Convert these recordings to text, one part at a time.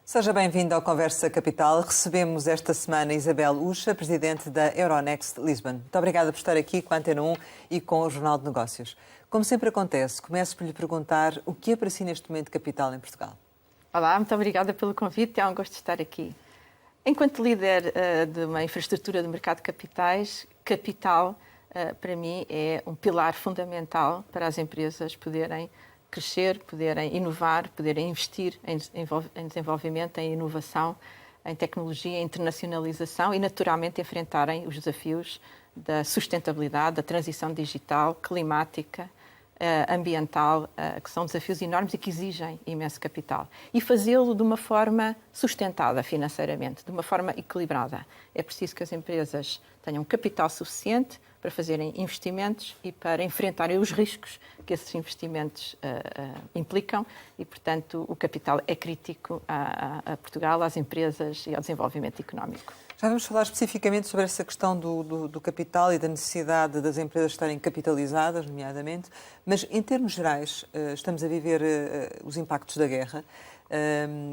Seja bem-vindo ao Conversa Capital. Recebemos esta semana Isabel Ucha, presidente da Euronext Lisbon. Muito obrigada por estar aqui com a Antena 1 e com o Jornal de Negócios. Como sempre acontece, começo por lhe perguntar o que é para si neste momento capital em Portugal? Olá, muito obrigada pelo convite. É um gosto de estar aqui. Enquanto líder de uma infraestrutura de mercado de capitais, capital, para mim, é um pilar fundamental para as empresas poderem crescer, poderem inovar, poderem investir em desenvolvimento, em inovação, em tecnologia, em internacionalização e, naturalmente, enfrentarem os desafios da sustentabilidade, da transição digital, climática, ambiental, que são desafios enormes e que exigem imenso capital. E fazê-lo de uma forma sustentada financeiramente, de uma forma equilibrada. É preciso que as empresas tenham capital suficiente para fazerem investimentos e para enfrentarem os riscos que esses investimentos implicam e, portanto, o capital é crítico a Portugal, às empresas e ao desenvolvimento económico. Já vamos falar especificamente sobre essa questão do capital e da necessidade das empresas estarem capitalizadas, nomeadamente, mas, em termos gerais, estamos a viver os impactos da guerra,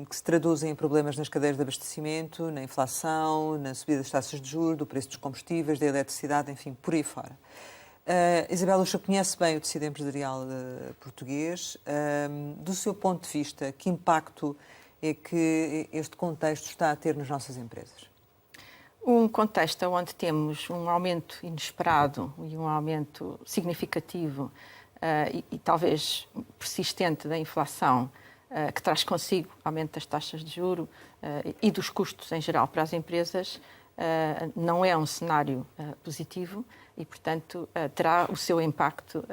que se traduzem em problemas nas cadeias de abastecimento, na inflação, na subida das taxas de juros, do preço dos combustíveis, da eletricidade, enfim, por aí fora. Isabel Ucha conhece bem o tecido empresarial português. Do seu ponto de vista, que impacto é que este contexto está a ter nas nossas empresas? Um contexto onde temos um aumento inesperado e um aumento significativo e talvez persistente da inflação, que traz consigo aumento das taxas de juros e dos custos em geral para as empresas, não é um cenário positivo e, portanto, terá o seu impacto,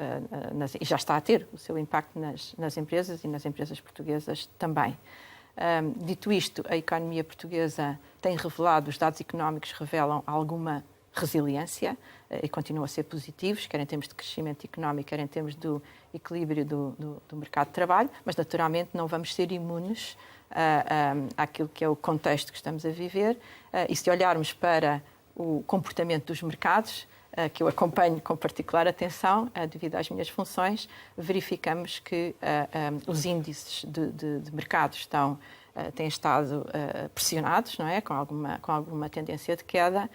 e já está a ter o seu impacto nas empresas e nas empresas portuguesas também. Dito isto, a economia portuguesa tem revelado, os dados económicos revelam alguma resiliência e continuam a ser positivos, quer em termos de crescimento económico, quer em termos do equilíbrio do mercado de trabalho, mas naturalmente não vamos ser imunes àquilo que é o contexto que estamos a viver. E se olharmos para o comportamento dos mercados, que eu acompanho com particular atenção, devido às minhas funções, verificamos que os índices de mercado têm estado pressionados, não é? Com alguma tendência de queda,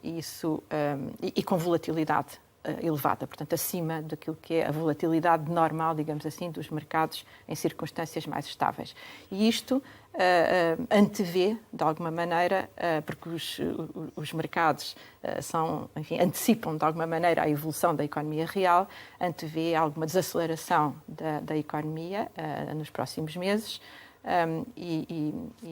e com volatilidade elevada, portanto, acima daquilo que é a volatilidade normal, digamos assim, dos mercados em circunstâncias mais estáveis. E isto antevê, de alguma maneira, porque os mercados antecipam, de alguma maneira, a evolução da economia real, antevê alguma desaceleração da economia nos próximos meses,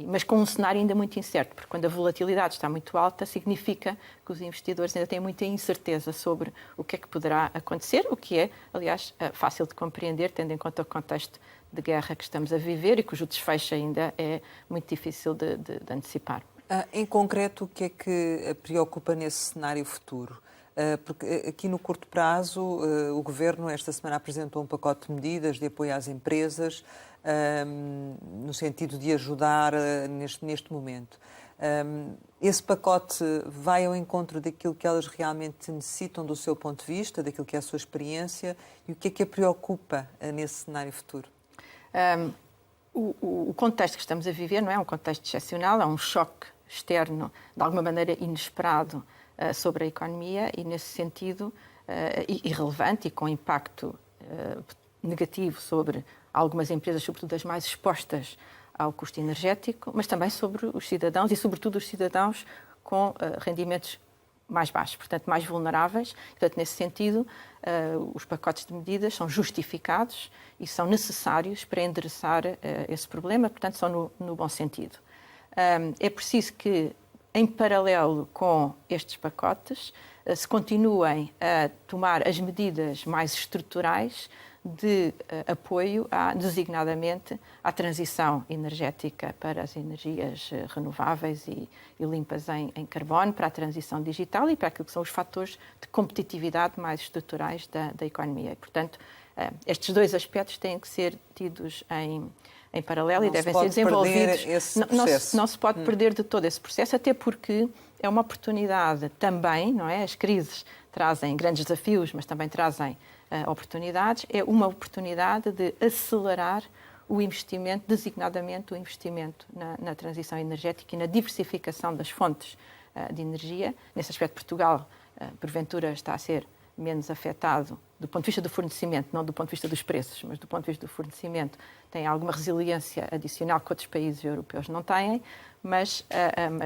mas com um cenário ainda muito incerto, porque quando a volatilidade está muito alta, significa que os investidores ainda têm muita incerteza sobre o que é que poderá acontecer, o que é, aliás, fácil de compreender, tendo em conta o contexto de guerra que estamos a viver e cujo desfecho ainda é muito difícil de antecipar. Em concreto, o que é que a preocupa nesse cenário futuro? Porque aqui no curto prazo, o Governo esta semana apresentou um pacote de medidas de apoio às empresas, no sentido de ajudar neste momento. Esse pacote vai ao encontro daquilo que elas realmente necessitam do seu ponto de vista, daquilo que é a sua experiência, e o que a preocupa nesse cenário futuro? O contexto que estamos a viver não é um contexto excepcional, é um choque externo, de alguma maneira inesperado, sobre a economia e, nesse sentido, irrelevante e com impacto negativo sobre algumas empresas, sobretudo as mais expostas ao custo energético, mas também sobre os cidadãos e, sobretudo, os cidadãos com rendimentos mais baixos, portanto, mais vulneráveis. Portanto, nesse sentido, os pacotes de medidas são justificados e são necessários para endereçar esse problema, portanto, são no bom sentido. É preciso que, em paralelo com estes pacotes, se continuem a tomar as medidas mais estruturais de apoio, designadamente, à transição energética para as energias renováveis e limpas em carbono, para a transição digital e para aquilo que são os fatores de competitividade mais estruturais da economia. E, portanto, estes dois aspectos têm que ser tidos em paralelo e devem ser desenvolvidos. Não se pode perder de todo esse processo, até porque é uma oportunidade também, não é? As crises trazem grandes desafios, mas também trazem oportunidades. É uma oportunidade de acelerar o investimento, designadamente o investimento na transição energética e na diversificação das fontes de energia. Nesse aspecto, Portugal, porventura, está a ser menos afetado do ponto de vista do fornecimento, não do ponto de vista dos preços, mas do ponto de vista do fornecimento, tem alguma resiliência adicional que outros países europeus não têm, mas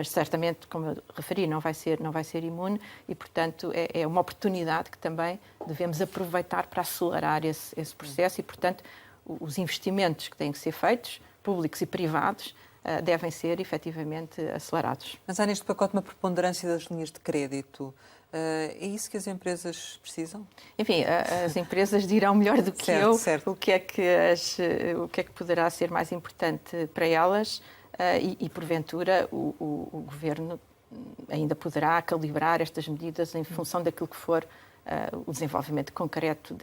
certamente, como eu referi, não vai ser imune e, portanto, é uma oportunidade que também devemos aproveitar para acelerar esse processo e, portanto, os investimentos que têm que ser feitos, públicos e privados, devem ser efetivamente acelerados. Mas há neste pacote uma preponderância das linhas de crédito. É isso que as empresas precisam? Enfim, as empresas dirão melhor do que certo. o que é que poderá ser mais importante para elas e porventura, o Governo ainda poderá calibrar estas medidas em função daquilo que for o desenvolvimento concreto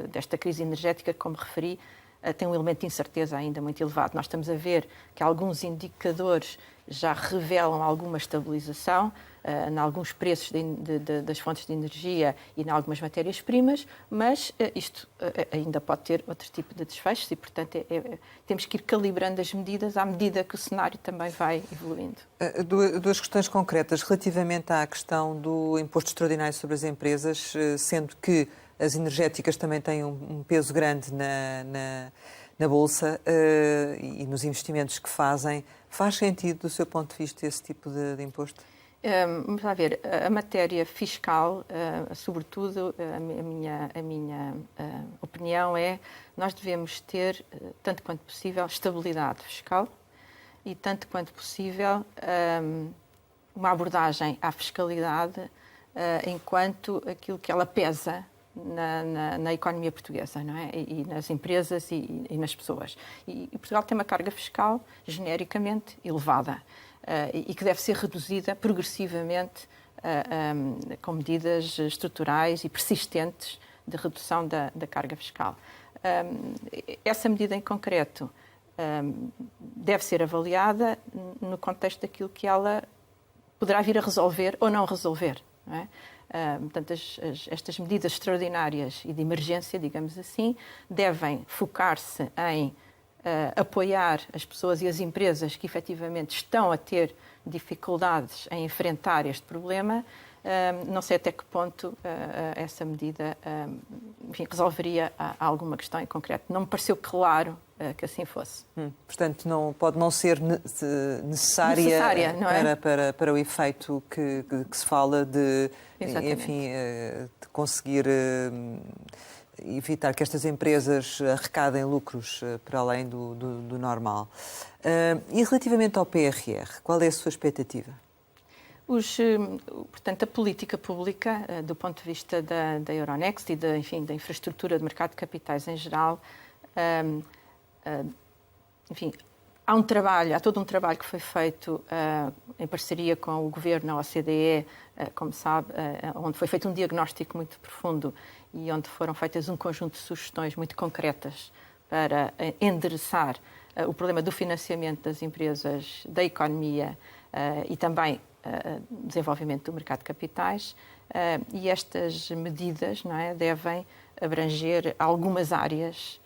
desta crise energética, como referi, tem um elemento de incerteza ainda muito elevado. Nós estamos a ver que alguns indicadores já revelam alguma estabilização em alguns preços das fontes de energia e em algumas matérias-primas, mas isto ainda pode ter outro tipo de desfechos e, portanto, temos que ir calibrando as medidas à medida que o cenário também vai evoluindo. Duas questões concretas relativamente à questão do imposto extraordinário sobre as empresas, sendo que as energéticas também têm um peso grande na Bolsa e nos investimentos que fazem. Faz sentido, do seu ponto de vista, esse tipo de imposto? Vamos lá ver, a matéria fiscal, sobretudo, a minha opinião é nós devemos ter, tanto quanto possível, estabilidade fiscal e, tanto quanto possível, uma abordagem à fiscalidade enquanto aquilo que ela pesa na economia portuguesa, não é? E nas empresas e nas pessoas. E Portugal tem uma carga fiscal genericamente elevada e que deve ser reduzida progressivamente com medidas estruturais e persistentes de redução da carga fiscal. Essa medida em concreto deve ser avaliada no contexto daquilo que ela poderá vir a resolver ou não resolver, não é? Portanto, estas medidas extraordinárias e de emergência, digamos assim, devem focar-se em apoiar as pessoas e as empresas que efetivamente estão a ter dificuldades em enfrentar este problema. Não sei até que ponto essa medida enfim, resolveria alguma questão em concreto. Não me pareceu claro que assim fosse. Portanto, pode não ser necessária não é? para o efeito que se fala de, enfim, de conseguir evitar que estas empresas arrecadem lucros para além do normal. E relativamente ao PRR, qual é a sua expectativa? Portanto, a política pública, do ponto de vista da Euronext e da infraestrutura de mercado de capitais em geral, enfim, há todo um trabalho que foi feito em parceria com o Governo, a OCDE, como sabe, onde foi feito um diagnóstico muito profundo e onde foram feitas um conjunto de sugestões muito concretas para endereçar o problema do financiamento das empresas, da economia e também desenvolvimento do mercado de capitais, e estas medidas, não é, devem abranger algumas áreas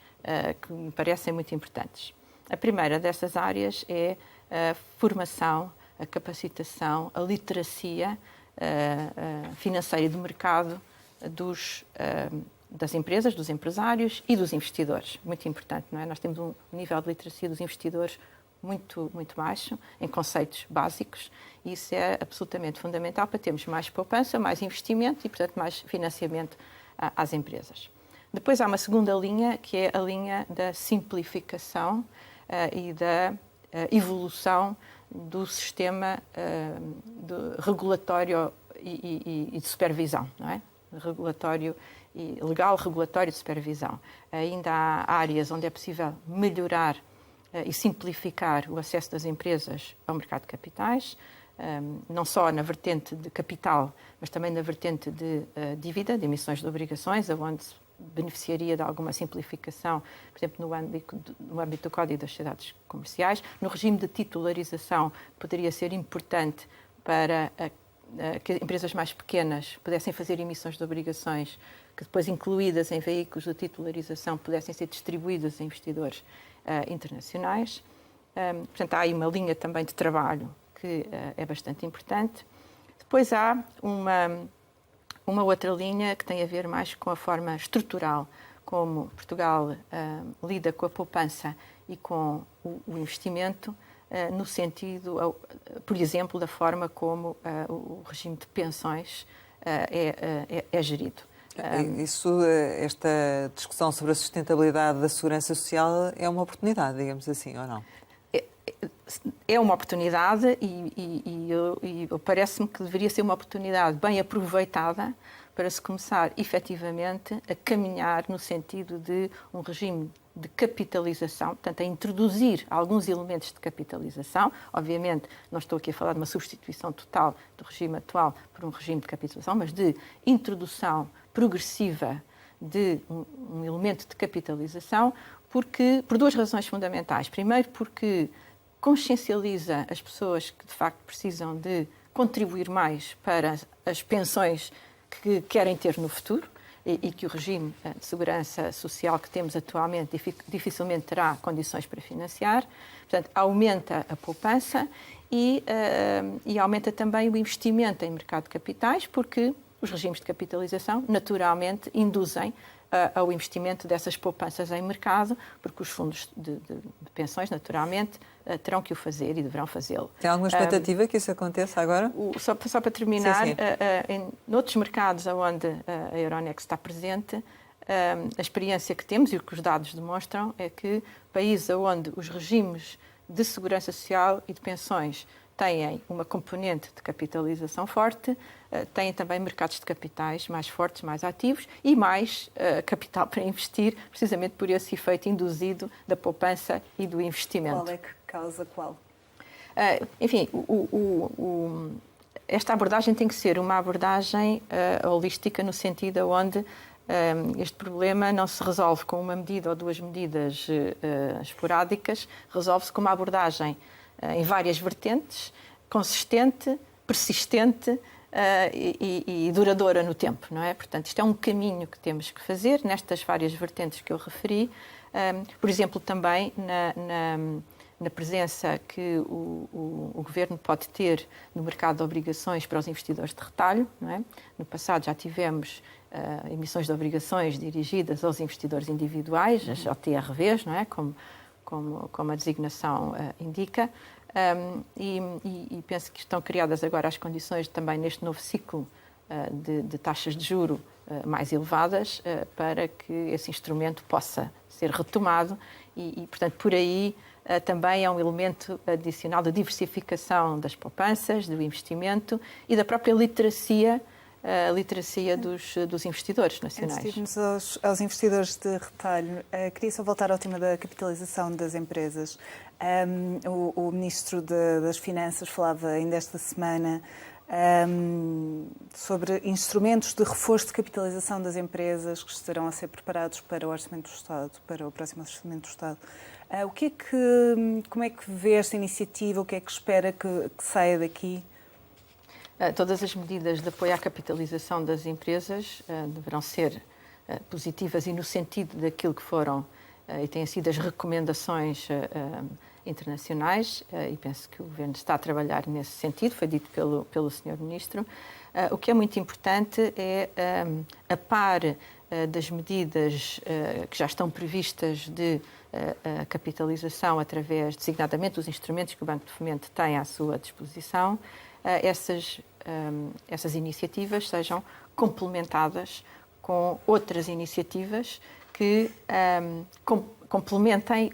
que me parecem muito importantes. A primeira dessas áreas é a formação, a capacitação, a literacia financeira e do mercado das empresas, dos empresários e dos investidores. Muito importante, não é? Nós temos um nível de literacia dos investidores muito, muito baixo, em conceitos básicos, e isso é absolutamente fundamental para termos mais poupança, mais investimento e, portanto, mais financiamento às empresas. Depois há uma segunda linha, que é a linha da simplificação e da evolução do sistema regulatório e de supervisão, não é? Regulatório e legal, regulatório e de supervisão. Ainda há áreas onde é possível melhorar e simplificar o acesso das empresas ao mercado de capitais, não só na vertente de capital, mas também na vertente de dívida, de emissões de obrigações, onde se beneficiaria de alguma simplificação, por exemplo, no âmbito do Código das Sociedades Comerciais. No regime de titularização, poderia ser importante para que empresas mais pequenas pudessem fazer emissões de obrigações que depois, incluídas em veículos de titularização, pudessem ser distribuídas a investidores internacionais. Portanto, há aí uma linha também de trabalho que é bastante importante. Depois há uma outra linha que tem a ver mais com a forma estrutural, como Portugal lida com a poupança e com o investimento, no sentido, por exemplo, da forma como o regime de pensões é gerido. Esta discussão sobre a sustentabilidade da segurança social é uma oportunidade, digamos assim, ou não? É uma oportunidade e parece-me que deveria ser uma oportunidade bem aproveitada para se começar efetivamente a caminhar no sentido de um regime de capitalização, portanto, a introduzir alguns elementos de capitalização. Obviamente, não estou aqui a falar de uma substituição total do regime atual por um regime de capitalização, mas de introdução progressiva de um elemento de capitalização, por duas razões fundamentais. Primeiro, porque consciencializa as pessoas que, de facto, precisam de contribuir mais para as pensões que querem ter no futuro e que o regime de segurança social que temos atualmente dificilmente terá condições para financiar. Portanto, aumenta a poupança e aumenta também o investimento em mercado de capitais, porque os regimes de capitalização, naturalmente, induzem ao investimento dessas poupanças em mercado, porque os fundos de pensões, naturalmente, terão que o fazer e deverão fazê-lo. Tem alguma expectativa que isso aconteça agora? Só para terminar, sim. Noutros mercados onde a Euronext está presente, a experiência que temos e o que os dados demonstram é que países onde os regimes de segurança social e de pensões têm uma componente de capitalização forte, têm também mercados de capitais mais fortes, mais ativos e mais capital para investir, precisamente por esse efeito induzido da poupança e do investimento. Qual é que causa qual? Enfim, esta abordagem tem que ser uma abordagem holística, no sentido onde este problema não se resolve com uma medida ou duas medidas esporádicas, resolve-se com uma abordagem em várias vertentes, consistente, persistente e duradoura no tempo, não é? Portanto, isto é um caminho que temos que fazer nestas várias vertentes que eu referi. Por exemplo, também na presença que o Governo pode ter no mercado de obrigações para os investidores de retalho, não é? No passado já tivemos emissões de obrigações dirigidas aos investidores individuais, as OTRVs, não é? Como a designação indica, e penso que estão criadas agora as condições também neste novo ciclo de taxas de juro mais elevadas para que esse instrumento possa ser retomado e portanto, por aí também é um elemento adicional de diversificação das poupanças, do investimento e da própria literacia, a literacia dos investidores nacionais. Antes de irmos aos investidores de retalho, queria só voltar ao tema da capitalização das empresas. O Ministro das Finanças falava ainda esta semana sobre instrumentos de reforço de capitalização das empresas que estarão a ser preparados para o Orçamento do Estado, para o próximo Orçamento do Estado. Como é que vê esta iniciativa? O que é que espera que saia daqui? Todas as medidas de apoio à capitalização das empresas deverão ser positivas e no sentido daquilo que foram e têm sido as recomendações internacionais, e penso que o Governo está a trabalhar nesse sentido, foi dito pelo Sr. Ministro. O que é muito importante é, a par das medidas que já estão previstas de capitalização através, designadamente, dos instrumentos que o Banco de Fomento tem à sua disposição, essas iniciativas sejam complementadas com outras iniciativas que complementem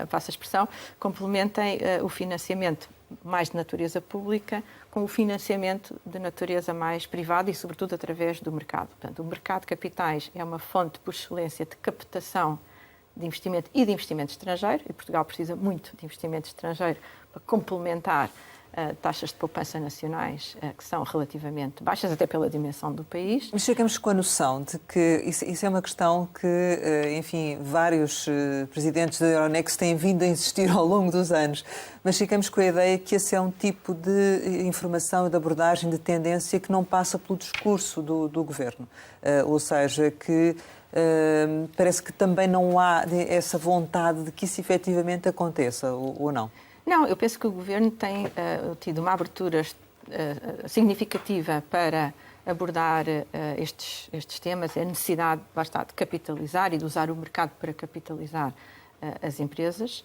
passo a expressão, complementem o financiamento mais de natureza pública com o financiamento de natureza mais privada e, sobretudo, através do mercado. Portanto, o mercado de capitais é uma fonte, por excelência, de captação de investimento e de investimento estrangeiro, e Portugal precisa muito de investimento estrangeiro para complementar taxas de poupança nacionais que são relativamente baixas, até pela dimensão do país. Mas chegamos com a noção de que isso é uma questão que, enfim, vários presidentes da Euronext têm vindo a insistir ao longo dos anos, mas ficamos com a ideia que esse é um tipo de informação e de abordagem, de tendência que não passa pelo discurso do governo. Ou seja, que parece que também não há essa vontade de que isso efetivamente aconteça, ou não? Não, eu penso que o Governo tem tido uma abertura significativa para abordar estes temas, a necessidade, lá está, de capitalizar e de usar o mercado para capitalizar as empresas.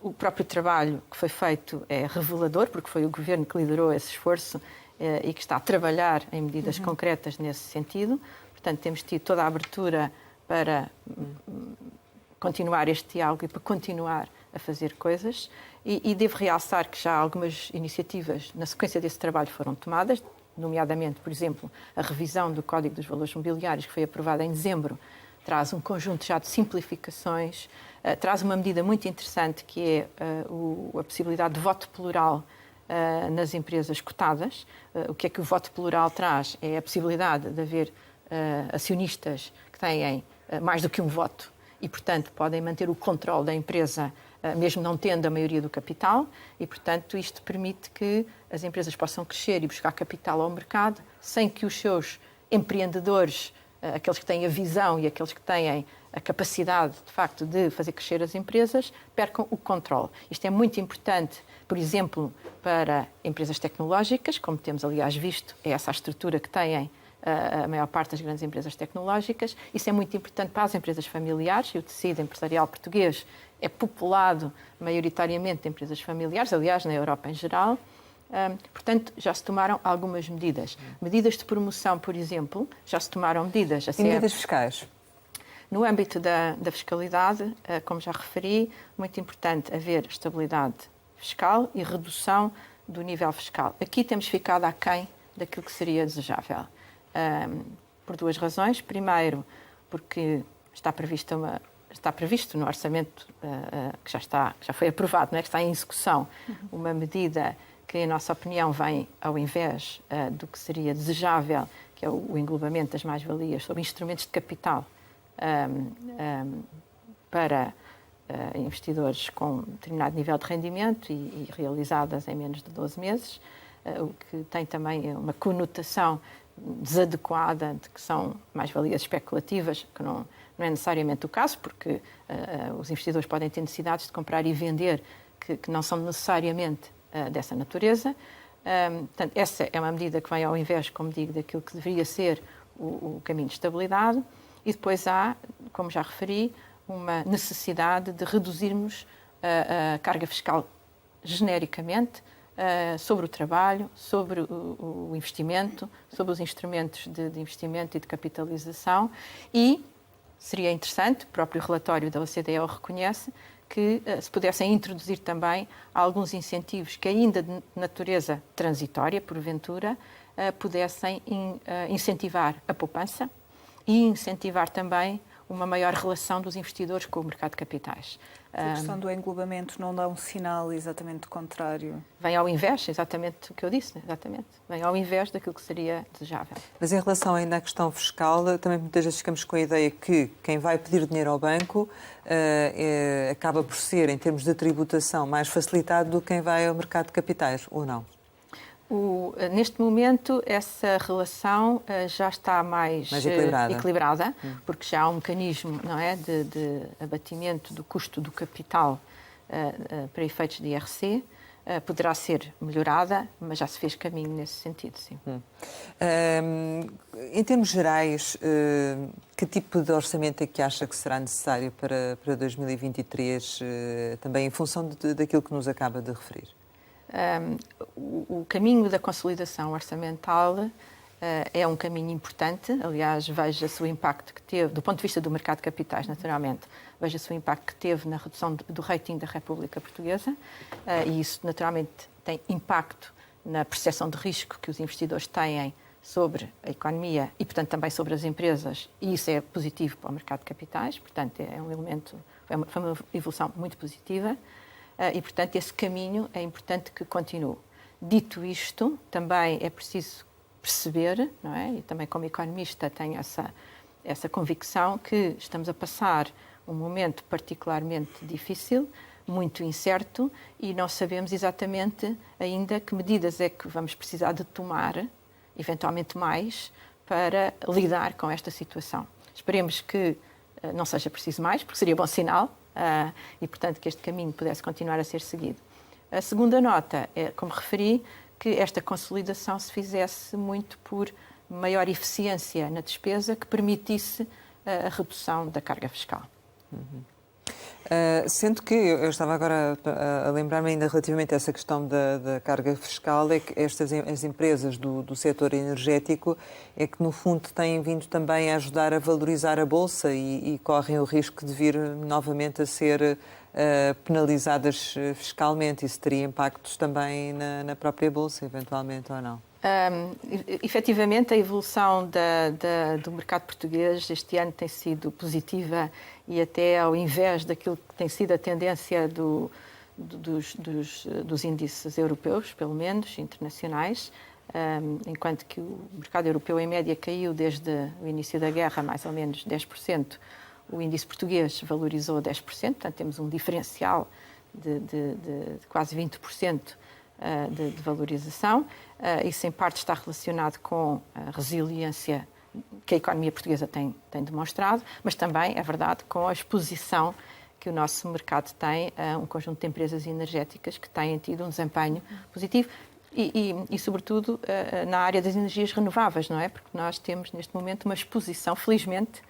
O próprio trabalho que foi feito é revelador, porque foi o Governo que liderou esse esforço e que está a trabalhar em medidas concretas nesse sentido. Portanto, temos tido toda a abertura para continuar este diálogo e para continuar a fazer coisas. E devo realçar que já algumas iniciativas na sequência desse trabalho foram tomadas, nomeadamente, por exemplo, a revisão do Código dos Valores Mobiliários, que foi aprovada em dezembro, traz um conjunto já de simplificações, traz uma medida muito interessante que é a possibilidade de voto plural nas empresas cotadas. O que é que o voto plural traz? É a possibilidade de haver acionistas que têm mais do que um voto e, portanto, podem manter o controle da empresa, mesmo não tendo a maioria do capital, e, portanto, isto permite que as empresas possam crescer e buscar capital ao mercado sem que os seus empreendedores, aqueles que têm a visão e aqueles que têm a capacidade, de facto, de fazer crescer as empresas, percam o controle. Isto é muito importante, por exemplo, para empresas tecnológicas, como temos, aliás, visto, é essa a estrutura que têm a maior parte das grandes empresas tecnológicas. Isso é muito importante para as empresas familiares, e o tecido empresarial português é populado maioritariamente de empresas familiares, aliás, na Europa em geral. Portanto, já se tomaram algumas medidas. Medidas de promoção, por exemplo, já se tomaram medidas. E medidas fiscais? No âmbito da fiscalidade, como já referi, muito importante haver estabilidade fiscal e redução do nível fiscal. Aqui temos ficado aquém daquilo que seria desejável. Por duas razões. Primeiro, porque está previsto no orçamento que já foi aprovado, não é? Que está em execução, uma medida que, em nossa opinião, vem ao invés do que seria desejável, que é o englobamento das mais-valias sobre instrumentos de capital para investidores com determinado nível de rendimento e realizadas em menos de 12 meses, o que tem também uma conotação desadequada de que são mais-valias especulativas, que não é necessariamente o caso, porque os investidores podem ter necessidades de comprar e vender que não são necessariamente dessa natureza. Portanto, essa é uma medida que vem ao invés, como digo, daquilo que deveria ser o caminho de estabilidade. E depois há, como já referi, uma necessidade de reduzirmos a carga fiscal genericamente sobre o trabalho, sobre o investimento, sobre os instrumentos de investimento e de capitalização. E seria interessante, o próprio relatório da OCDE o reconhece, que se pudessem introduzir também alguns incentivos que, ainda de natureza transitória, porventura, pudessem incentivar a poupança e incentivar também uma maior relação dos investidores com o mercado de capitais. A questão do englobamento não dá um sinal exatamente contrário? Vem ao invés, exatamente o que eu disse, exatamente. Vem ao invés daquilo que seria desejável. Mas em relação ainda à questão fiscal, também muitas vezes ficamos com a ideia que quem vai pedir dinheiro ao banco acaba por ser, em termos de tributação, mais facilitado do que quem vai ao mercado de capitais, ou não? Neste momento, essa relação já está mais equilibrada, porque já há um mecanismo, não é, de abatimento do custo do capital para efeitos de IRC. Poderá ser melhorada, mas já se fez caminho nesse sentido, sim. Em termos gerais, que tipo de orçamento é que acha que será necessário para 2023, também em função daquilo que nos acaba de referir? O caminho da consolidação orçamental é um caminho importante. Aliás, veja-se o impacto que teve, do ponto de vista do mercado de capitais, naturalmente, veja-se o impacto que teve na redução do rating da República Portuguesa, e isso, naturalmente, tem impacto na percepção de risco que os investidores têm sobre a economia e, portanto, também sobre as empresas, e isso é positivo para o mercado de capitais. Portanto, é um elemento, foi uma evolução muito positiva. e, portanto, esse caminho é importante que continue. Dito isto, também é preciso perceber, não é? E também como economista tenho essa convicção que estamos a passar um momento particularmente difícil, muito incerto, e não sabemos exatamente ainda que medidas é que vamos precisar de tomar, eventualmente mais, para lidar com esta situação. Esperemos que não seja preciso mais, porque seria bom sinal, e, portanto, que este caminho pudesse continuar a ser seguido. A segunda nota é, como referi, que esta consolidação se fizesse muito por maior eficiência na despesa que permitisse a redução da carga fiscal. Sendo que eu estava agora a lembrar-me ainda relativamente a essa questão da carga fiscal, é que as empresas do setor energético é que, no fundo, têm vindo também a ajudar a valorizar a Bolsa e correm o risco de vir novamente a ser penalizadas fiscalmente. Isso teria impactos também na própria Bolsa, eventualmente, ou não? Efetivamente, a evolução do mercado português este ano tem sido positiva e até ao invés daquilo que tem sido a tendência dos índices europeus, pelo menos, internacionais, enquanto que o mercado europeu, em média, caiu desde o início da guerra, mais ou menos 10%, o índice português valorizou 10%, portanto, temos um diferencial de quase 20%. De valorização. Isso, em parte, está relacionado com a resiliência que a economia portuguesa tem demonstrado, mas também, é verdade, com a exposição que o nosso mercado tem a um conjunto de empresas energéticas que têm tido um desempenho positivo e sobretudo, na área das energias renováveis, não é? Porque nós temos, neste momento, uma exposição, felizmente,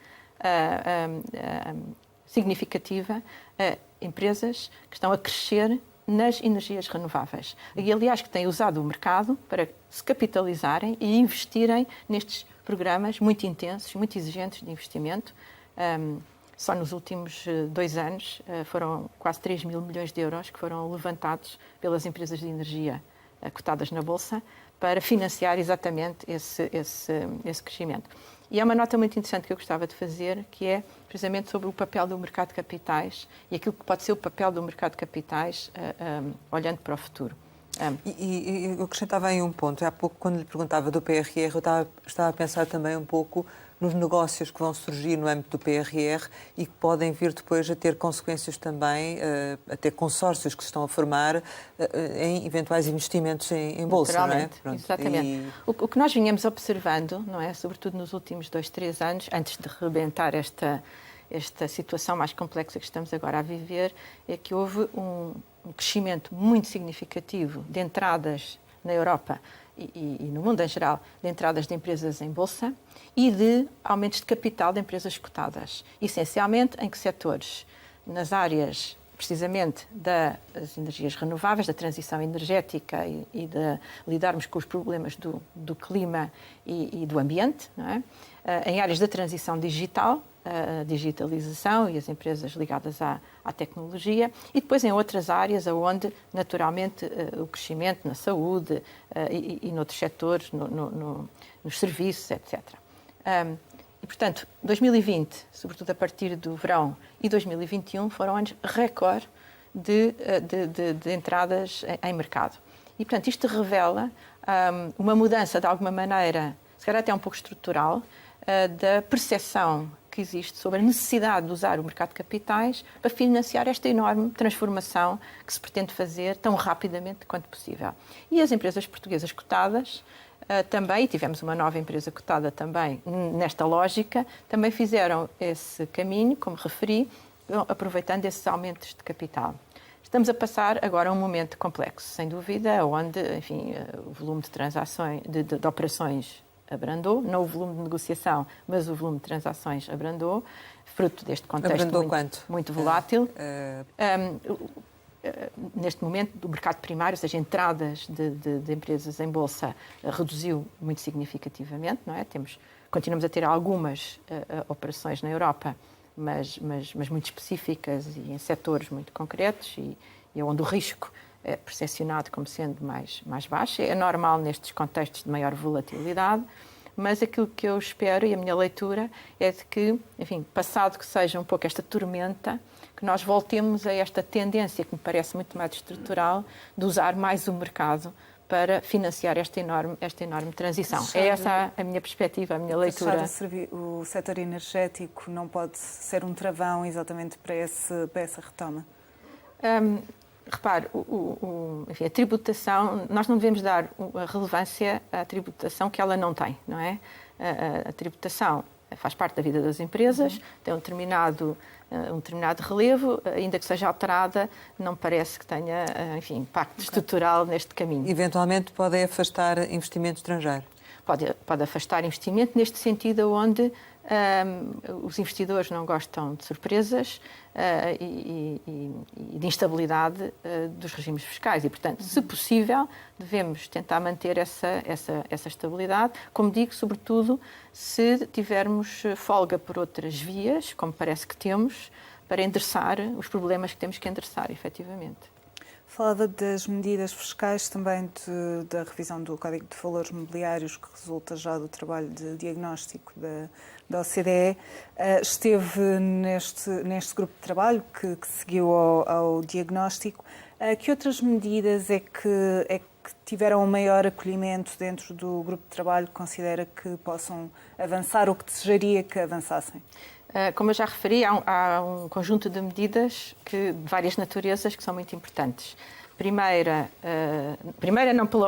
significativa a empresas que estão a crescer nas energias renováveis. E, aliás, que têm usado o mercado para se capitalizarem e investirem nestes programas muito intensos, muito exigentes de investimento. Só nos últimos 2 anos foram quase 3 mil milhões de euros que foram levantados pelas empresas de energia cotadas na Bolsa para financiar exatamente esse crescimento. E é uma nota muito interessante que eu gostava de fazer, que é precisamente sobre o papel do mercado de capitais e aquilo que pode ser o papel do mercado de capitais olhando para o futuro. E eu acrescentava aí um ponto. Há pouco, quando lhe perguntava do PRR, eu estava a pensar também um pouco nos negócios que vão surgir no âmbito do PRR e que podem vir depois a ter consequências também, até consórcios que se estão a formar em eventuais investimentos em Bolsa, não é? Pronto. Exatamente. O que nós vinhamos observando, não é? Sobretudo nos últimos 2, 3 anos, antes de rebentar esta situação mais complexa que estamos agora a viver, é que houve um crescimento muito significativo de entradas na Europa e no mundo em geral, de entradas de empresas em Bolsa e de aumentos de capital de empresas cotadas. Essencialmente, em que setores? Nas áreas, precisamente, das energias renováveis, da transição energética e de lidarmos com os problemas do clima e do ambiente, não é? Em áreas da transição digital, a digitalização e as empresas ligadas à tecnologia, e depois em outras áreas onde, naturalmente, o crescimento na saúde e noutros setores, nos serviços, etc. E, portanto, 2020, sobretudo a partir do verão, e 2021 foram anos recorde de entradas em mercado. E, portanto, isto revela uma mudança, de alguma maneira, se calhar até um pouco estrutural, da percepção que existe sobre a necessidade de usar o mercado de capitais para financiar esta enorme transformação que se pretende fazer tão rapidamente quanto possível. E as empresas portuguesas cotadas também, tivemos uma nova empresa cotada também nesta lógica, também fizeram esse caminho, como referi, aproveitando esses aumentos de capital. Estamos a passar agora um momento complexo, sem dúvida, onde, enfim, o volume de transações, de operações abrandou, não o volume de negociação, mas o volume de transações abrandou, fruto deste contexto muito volátil. Neste momento, o mercado primário, ou seja, entradas de empresas em Bolsa, reduziu muito significativamente, não é? Continuamos a ter algumas operações na Europa, mas muito específicas e em setores muito concretos e onde o risco é percepcionado como sendo mais baixo. É normal nestes contextos de maior volatilidade, mas aquilo que eu espero e a minha leitura é de que, enfim, passado que seja um pouco esta tormenta, que nós voltemos a esta tendência que me parece muito mais estrutural de usar mais o mercado para financiar esta enorme transição. É essa a minha perspectiva, a minha leitura. O setor energético não pode ser um travão exatamente para essa retoma? Repare, enfim, a tributação, nós não devemos dar a relevância à tributação que ela não tem, não é? A tributação faz parte da vida das empresas, tem um determinado relevo, ainda que seja alterada, não parece que tenha, enfim, impacto estrutural neste caminho. Eventualmente pode afastar investimento estrangeiro? Pode afastar investimento neste sentido onde os investidores não gostam de surpresas e de instabilidade dos regimes fiscais e, portanto, se possível, devemos tentar manter essa estabilidade, como digo, sobretudo se tivermos folga por outras vias, como parece que temos, para endereçar os problemas que temos que endereçar, efetivamente. Falava das medidas fiscais, também da revisão do Código de Valores Mobiliários, que resulta já do trabalho de diagnóstico da OCDE. Esteve neste grupo de trabalho que seguiu ao diagnóstico. Que outras medidas é que tiveram um maior acolhimento dentro do grupo de trabalho que considera que possam avançar ou que desejaria que avançassem? Como eu já referi, há um conjunto de medidas de várias naturezas que são muito importantes. Primeira não por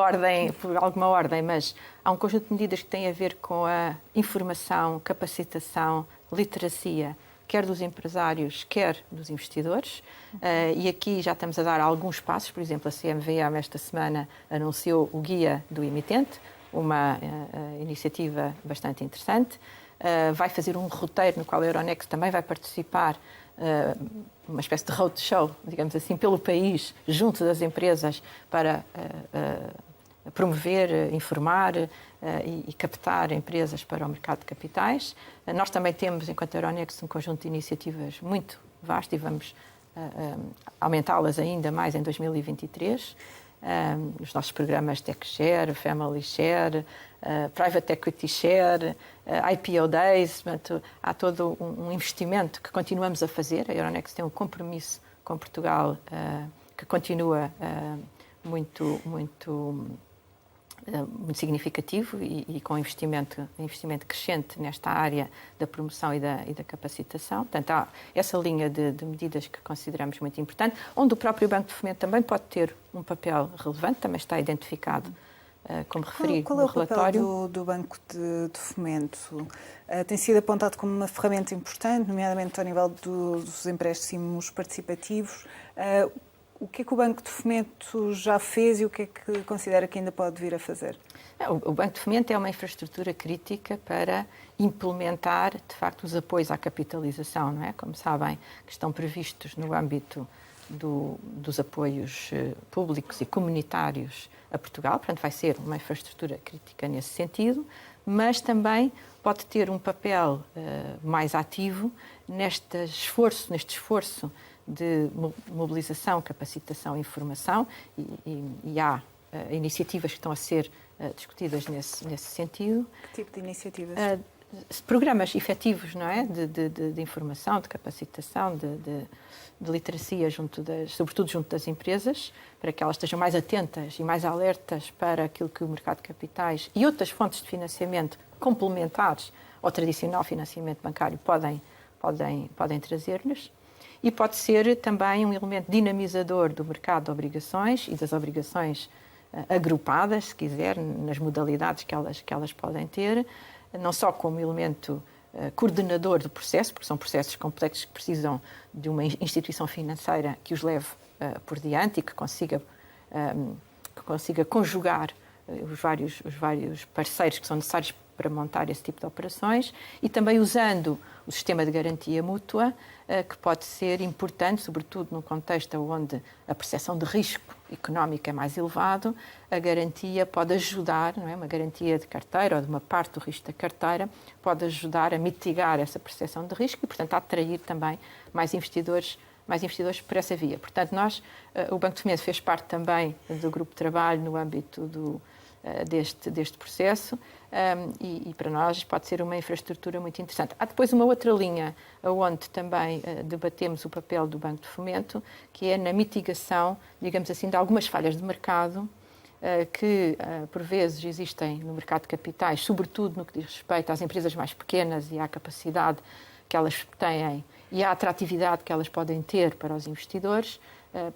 alguma ordem, mas há um conjunto de medidas que têm a ver com a informação, capacitação, literacia, quer dos empresários, quer dos investidores. E aqui já estamos a dar alguns passos. Por exemplo, a CMVM esta semana anunciou o Guia do Emitente, uma iniciativa bastante interessante. Vai fazer um roteiro no qual a Euronext também vai participar, uma espécie de roadshow, digamos assim, pelo país, junto das empresas, para promover, informar e captar empresas para o mercado de capitais. Nós também temos, enquanto Euronext, um conjunto de iniciativas muito vasto e vamos aumentá-las ainda mais em 2023. Os nossos programas Tech Share, Family Share, Private Equity Share, IPO Days, portanto, há todo um investimento que continuamos a fazer. A Euronext tem um compromisso com Portugal que continua muito significativo e com investimento crescente nesta área da promoção e da capacitação. Portanto, há essa linha de medidas que consideramos muito importante, onde o próprio Banco de Fomento também pode ter um papel relevante, também está identificado, como referi no relatório. Qual é o papel do Banco de Fomento? Tem sido apontado como uma ferramenta importante, nomeadamente ao nível dos empréstimos participativos. O que é que o Banco de Fomento já fez e o que é que considera que ainda pode vir a fazer? O Banco de Fomento é uma infraestrutura crítica para implementar, de facto, os apoios à capitalização, não é? Como sabem, que estão previstos no âmbito dos apoios públicos e comunitários a Portugal. Portanto, vai ser uma infraestrutura crítica nesse sentido, mas também pode ter um papel mais ativo neste esforço de mobilização, capacitação e informação e há iniciativas que estão a ser discutidas nesse sentido. Que tipo de iniciativas? Programas efetivos, não é? De informação, de capacitação, de literacia, sobretudo junto das empresas, para que elas estejam mais atentas e mais alertas para aquilo que o mercado de capitais e outras fontes de financiamento complementares ao tradicional financiamento bancário podem trazer-lhes. E pode ser também um elemento dinamizador do mercado de obrigações e das obrigações agrupadas, se quiser, nas modalidades que elas podem ter, não só como elemento coordenador do processo, porque são processos complexos que precisam de uma instituição financeira que os leve por diante e que consiga conjugar os vários parceiros que são necessários para montar esse tipo de operações e também usando o sistema de garantia mútua, que pode ser importante, sobretudo num contexto onde a percepção de risco económico é mais elevado, a garantia pode ajudar, não é? Uma garantia de carteira ou de uma parte do risco da carteira pode ajudar a mitigar essa percepção de risco e, portanto, a atrair também mais investidores por essa via. Portanto, o Banco de Fomento fez parte também do grupo de trabalho no âmbito deste processo. e para nós pode ser uma infraestrutura muito interessante. Há depois uma outra linha onde também debatemos o papel do Banco de Fomento, que é na mitigação, digamos assim, de algumas falhas de mercado que, por vezes, existem no mercado de capitais, sobretudo no que diz respeito às empresas mais pequenas e à capacidade que elas têm e à atratividade que elas podem ter para os investidores,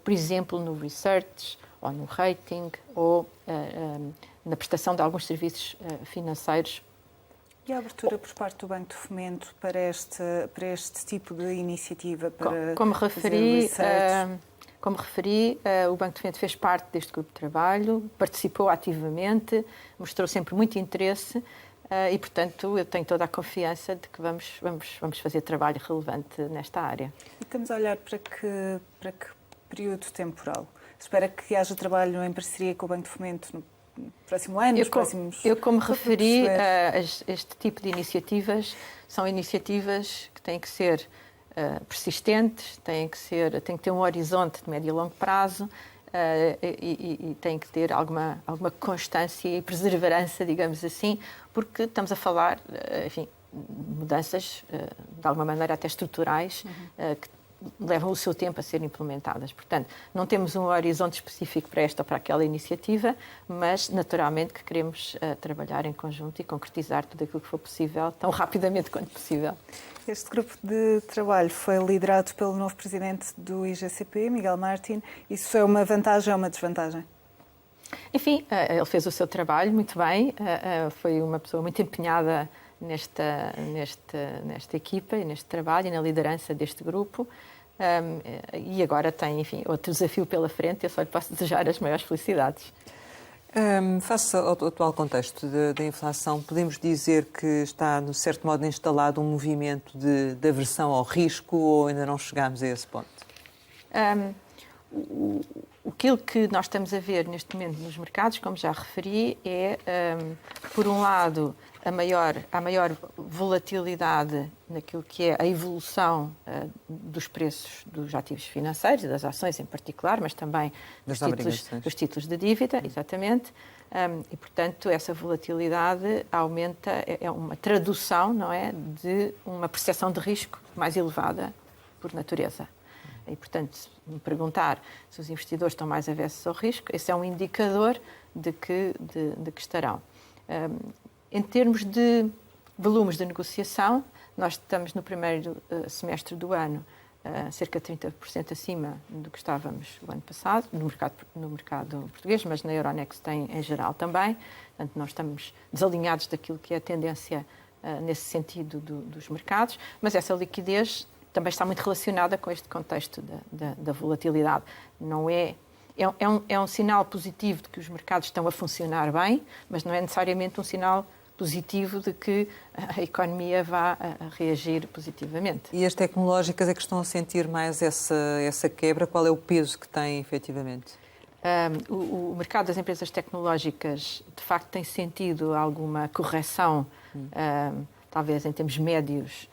por exemplo, no research, ou no rating, ou na prestação de alguns serviços financeiros. E a abertura por parte do Banco de Fomento para este tipo de iniciativa? Para como referi, o Banco de Fomento fez parte deste grupo de trabalho, participou ativamente, mostrou sempre muito interesse e, portanto, eu tenho toda a confiança de que vamos fazer trabalho relevante nesta área. E estamos a olhar para que período temporal? Espera que haja trabalho em parceria com o Banco de Fomento no próximo ano, nos próximos... Eu, como referi, este tipo de iniciativas são iniciativas que têm que ser persistentes, têm que ter um horizonte de médio e longo prazo e têm que ter alguma constância e perseverança, digamos assim, porque estamos a falar, enfim, de mudanças, de alguma maneira até estruturais, que levam o seu tempo a ser implementadas. Portanto, não temos um horizonte específico para esta ou para aquela iniciativa, mas naturalmente que queremos trabalhar em conjunto e concretizar tudo aquilo que for possível, tão rapidamente quanto possível. Este grupo de trabalho foi liderado pelo novo presidente do IGCP, Miguel Martín. Isso é uma vantagem ou uma desvantagem? Enfim, ele fez o seu trabalho muito bem, foi uma pessoa muito empenhada nesta equipa e neste trabalho e na liderança deste grupo. E agora tem, enfim, outro desafio pela frente. Eu só lhe posso desejar as maiores felicidades. Face ao atual contexto da inflação, podemos dizer que está, de certo modo, instalado um movimento de aversão ao risco ou ainda não chegámos a esse ponto? Aquilo que nós estamos a ver neste momento nos mercados, como já referi, é, por um lado, a maior volatilidade naquilo que é a evolução dos preços dos ativos financeiros e das ações em particular, mas também dos títulos de dívida, exatamente. E, portanto, essa volatilidade aumenta, é uma tradução, não é, de uma percepção de risco mais elevada por natureza. E, portanto, se me perguntar se os investidores estão mais avessos ao risco, esse é um indicador de que estarão. Em termos de volumes de negociação, nós estamos no primeiro semestre do ano cerca de 30% acima do que estávamos o ano passado, no mercado português, mas na Euronext em geral também. Portanto, nós estamos desalinhados daquilo que é a tendência nesse sentido dos mercados, mas essa liquidez também está muito relacionada com este contexto da volatilidade. Não é um sinal positivo de que os mercados estão a funcionar bem, mas não é necessariamente um sinal positivo de que a economia vá a reagir positivamente. E as tecnológicas é que estão a sentir mais essa quebra? Qual é o peso que têm, efetivamente? O mercado das empresas tecnológicas, de facto, tem sentido alguma correção, talvez em termos médios,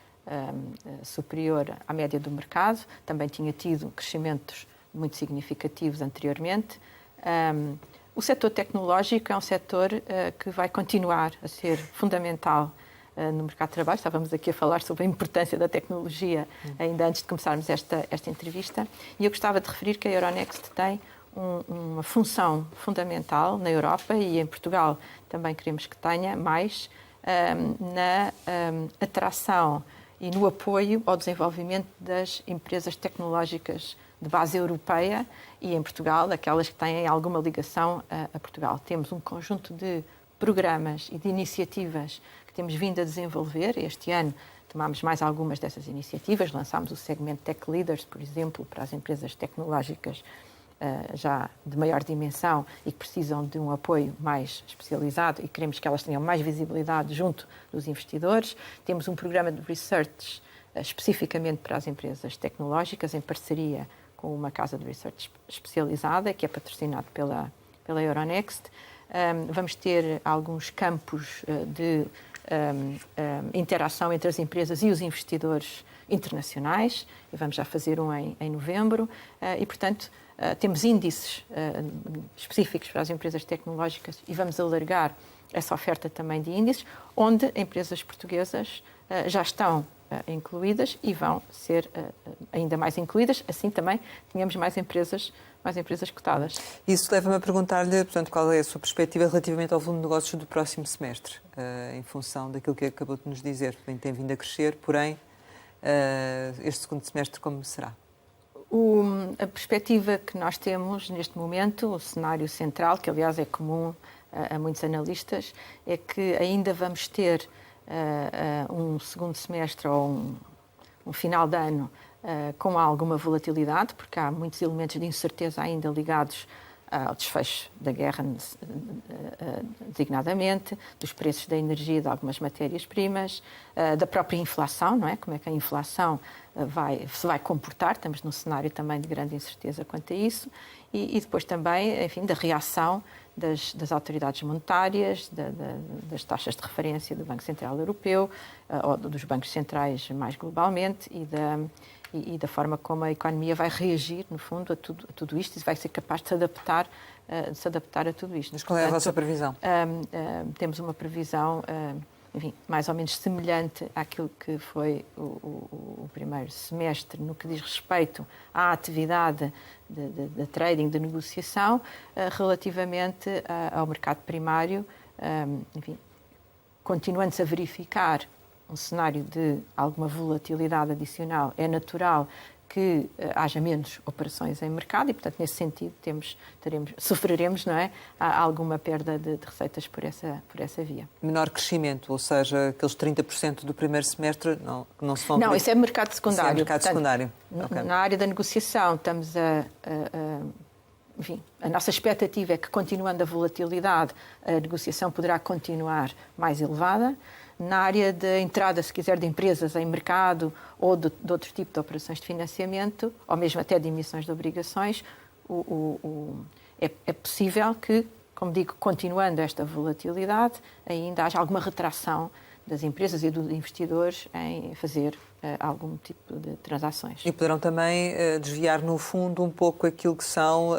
superior à média do mercado. Também tinha tido crescimentos muito significativos anteriormente. O setor tecnológico é um setor que vai continuar a ser fundamental no mercado de trabalho. Estávamos aqui a falar sobre a importância da tecnologia ainda antes de começarmos esta entrevista. E eu gostava de referir que a Euronext tem uma função fundamental na Europa e em Portugal também queremos que tenha mais na atração e no apoio ao desenvolvimento das empresas tecnológicas de base europeia e, em Portugal, aquelas que têm alguma ligação a Portugal. Temos um conjunto de programas e de iniciativas que temos vindo a desenvolver. Este ano tomámos mais algumas dessas iniciativas, lançámos o segmento Tech Leaders, por exemplo, para as empresas tecnológicas já de maior dimensão e que precisam de um apoio mais especializado e queremos que elas tenham mais visibilidade junto dos investidores. Temos um programa de research especificamente para as empresas tecnológicas, em parceria com uma casa de research especializada, que é patrocinado pela Euronext. Vamos ter alguns campos de interação entre as empresas e os investidores internacionais, e vamos já fazer um em novembro, e, portanto, temos índices específicos para as empresas tecnológicas e vamos alargar essa oferta também de índices, onde empresas portuguesas já estão incluídas e vão ser ainda mais incluídas, assim também tínhamos mais empresas cotadas. Isso leva-me a perguntar-lhe, portanto, qual é a sua perspectiva relativamente ao volume de negócios do próximo semestre, em função daquilo que acabou de nos dizer. Tem vindo a crescer, porém, este segundo semestre como será? A perspectiva que nós temos neste momento, o cenário central, que aliás é comum a muitos analistas, é que ainda vamos ter um segundo semestre ou um final de ano com alguma volatilidade, porque há muitos elementos de incerteza ainda ligados ao desfecho da guerra, designadamente, dos preços da energia e de algumas matérias-primas, da própria inflação, não é? Como é que a inflação se vai comportar, estamos num cenário também de grande incerteza quanto a isso, e depois também, enfim, da reação das autoridades monetárias, das taxas de referência do Banco Central Europeu, ou dos bancos centrais mais globalmente, e da forma como a economia vai reagir, no fundo, a tudo isto e vai ser capaz de se adaptar a tudo isto. Mas qual é a vossa previsão? Temos uma previsão, enfim, mais ou menos semelhante àquilo que foi o primeiro semestre no que diz respeito à atividade de trading, de negociação, relativamente ao mercado primário, enfim, continuando-se a verificar um cenário de alguma volatilidade adicional, é natural que haja menos operações em mercado e, portanto, nesse sentido, sofreremos, não é, alguma perda de receitas por essa via. Menor crescimento, ou seja, aqueles 30% do primeiro semestre não se vão... Não, isso é mercado secundário. Isso é mercado secundário. Okay. Na área da negociação, estamos enfim, a nossa expectativa é que, continuando a volatilidade, a negociação poderá continuar mais elevada. Na área da entrada, se quiser, de empresas em mercado ou de outro tipo de operações de financiamento, ou mesmo até de emissões de obrigações, é possível que, como digo, continuando esta volatilidade, ainda haja alguma retração das empresas e dos investidores em fazer algum tipo de transações. E poderão também desviar, no fundo, um pouco aquilo que são,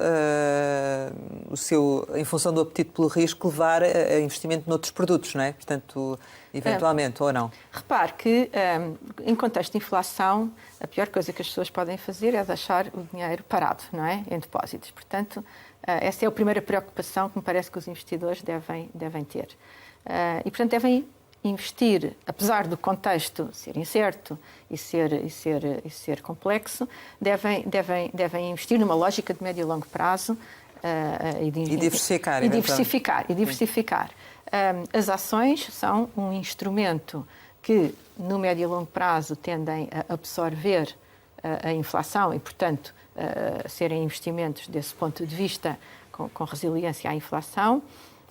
em função do apetite pelo risco, levar a investimento noutros produtos, não é? Portanto, eventualmente, ou não? Repare que, em contexto de inflação, a pior coisa que as pessoas podem fazer é deixar o dinheiro parado, não é? Em depósitos. Portanto, essa é a primeira preocupação que me parece que os investidores devem ter. E, portanto, devem investir, apesar do contexto ser incerto e ser complexo, devem investir numa lógica de médio e longo prazo e diversificar. As ações são um instrumento que, no médio e longo prazo, tendem a absorver a inflação e, portanto, serem investimentos desse ponto de vista com resiliência à inflação.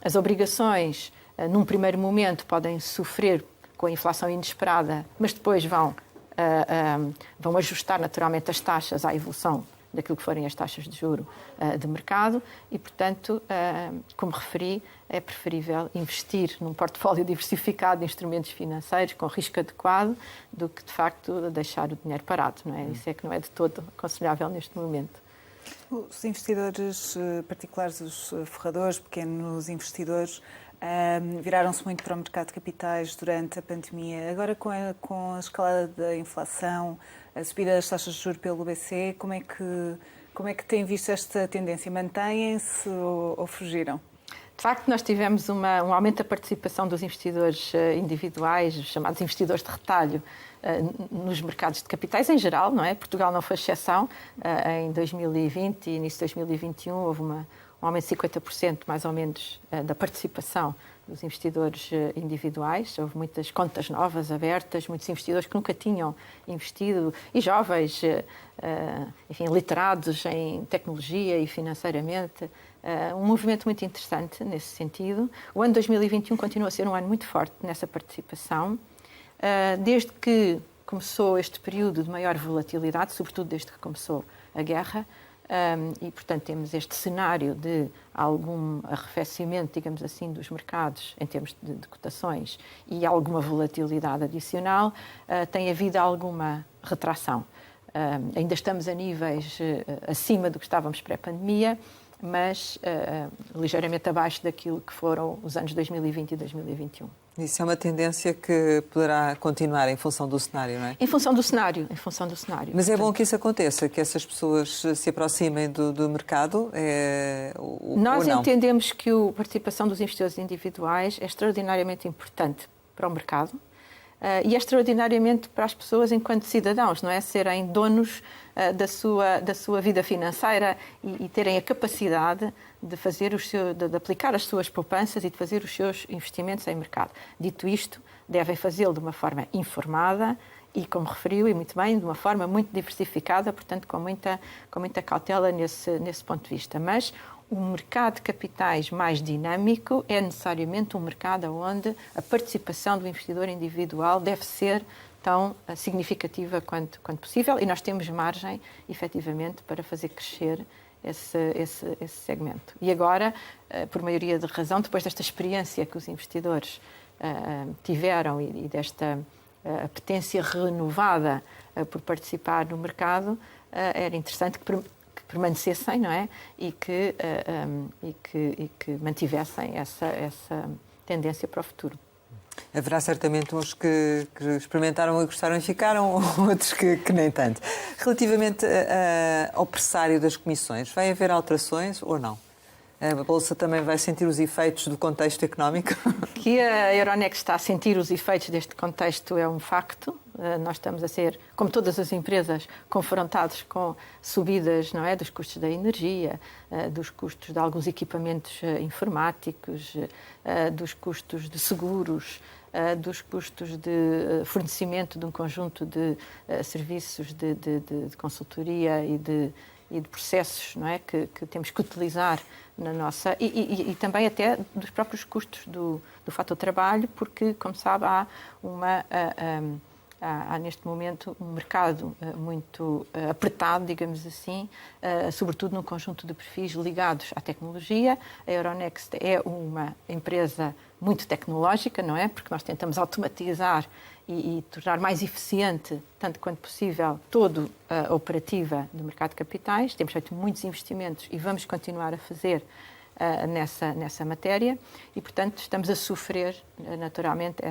As obrigações, num primeiro momento, podem sofrer com a inflação inesperada, mas depois vão ajustar naturalmente as taxas à evolução daquilo que forem as taxas de juro de mercado e, portanto, como referi, é preferível investir num portfólio diversificado de instrumentos financeiros com risco adequado do que, de facto, deixar o dinheiro parado. Não é? Isso é que não é de todo aconselhável neste momento. Os investidores particulares, os forradores, pequenos investidores, viraram-se muito para o mercado de capitais durante a pandemia. Agora, com a escalada da inflação, a subida das taxas de juros pelo BCE, como é que têm visto esta tendência? Mantêm-se ou fugiram? De facto, nós tivemos um aumento da participação dos investidores individuais, os chamados investidores de retalho, nos mercados de capitais em geral, não é? Portugal não foi exceção. Em 2020 e início de 2021 houve um aumento de 50%, mais ou menos, da participação dos investidores individuais. Houve muitas contas novas abertas, muitos investidores que nunca tinham investido e jovens, enfim, literados em tecnologia e financeiramente. Um movimento muito interessante nesse sentido. O ano 2021 continua a ser um ano muito forte nessa participação. Desde que começou este período de maior volatilidade, sobretudo desde que começou a guerra, e, portanto, temos este cenário de algum arrefecimento, digamos assim, dos mercados em termos de cotações e alguma volatilidade adicional, tem havido alguma retração. Ainda estamos a níveis acima do que estávamos pré-pandemia, mas ligeiramente abaixo daquilo que foram os anos 2020 e 2021. Isso é uma tendência que poderá continuar em função do cenário, não é? Em função do cenário, em função do cenário. Mas é bom que isso aconteça, que essas pessoas se aproximem do mercado? Nós ou não? entendemos que a participação dos investidores individuais é extraordinariamente importante para o mercado e é extraordinariamente para as pessoas enquanto cidadãos, não é? Serem donos da sua vida financeira e terem a capacidade de aplicar as suas poupanças e de fazer os seus investimentos em mercado. Dito isto, devem fazê-lo de uma forma informada e, como referiu, e muito bem, de uma forma muito diversificada, portanto, com muita cautela nesse ponto de vista. Mas o mercado de capitais mais dinâmico é necessariamente um mercado onde a participação do investidor individual deve ser tão significativa quanto possível e nós temos margem, efetivamente, para fazer crescer esse segmento. E agora, por maioria de razão, depois desta experiência que os investidores tiveram e desta apetência renovada por participar no mercado, era interessante que permanecessem, não é? E que mantivessem essa tendência para o futuro. Haverá certamente uns que experimentaram e gostaram e ficaram, outros que nem tanto. Relativamente ao pressário das comissões, vai haver alterações ou não? A Bolsa também vai sentir os efeitos do contexto económico? Que a Euronext está a sentir os efeitos deste contexto é um facto. Nós estamos a ser, como todas as empresas, confrontados com subidas, não é, dos custos da energia, dos custos de alguns equipamentos informáticos, dos custos de seguros, dos custos de fornecimento de um conjunto de serviços de consultoria e de processos, não é, que temos que utilizar na nossa... E também até dos próprios custos do fator trabalho, porque, como sabe, há neste momento um mercado muito apertado, digamos assim, sobretudo num conjunto de perfis ligados à tecnologia. A Euronext é uma empresa muito tecnológica, não é? Porque nós tentamos automatizar e tornar mais eficiente, tanto quanto possível, toda a operativa do mercado de capitais. Temos feito muitos investimentos e vamos continuar a fazer nessa matéria e, portanto, estamos a sofrer naturalmente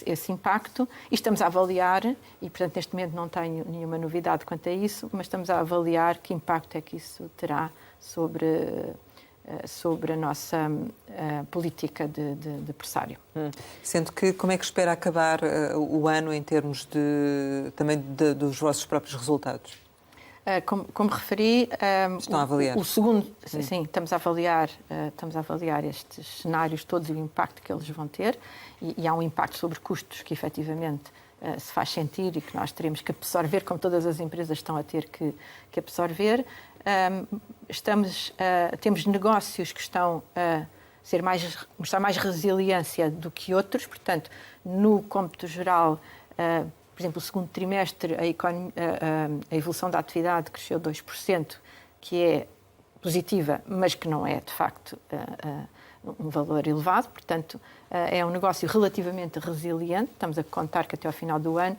esse impacto e estamos a avaliar, e portanto neste momento não tenho nenhuma novidade quanto a isso, mas estamos a avaliar que impacto é que isso terá sobre a nossa política de pressário. Sendo que, como é que espera acabar o ano em termos também dos vossos próprios resultados? Como referi, estão a avaliar. O segundo, sim, estamos a avaliar estes cenários todos e o impacto que eles vão ter e há um impacto sobre custos que efetivamente se faz sentir e que nós teremos que absorver, como todas as empresas estão a ter que absorver. Temos negócios que estão a mostrar mais resiliência do que outros, portanto, no cômputo geral, por exemplo, o segundo trimestre, a evolução da atividade cresceu 2%, que é positiva, mas que não é, de facto, um valor elevado. Portanto, é um negócio relativamente resiliente. Estamos a contar que até ao final do ano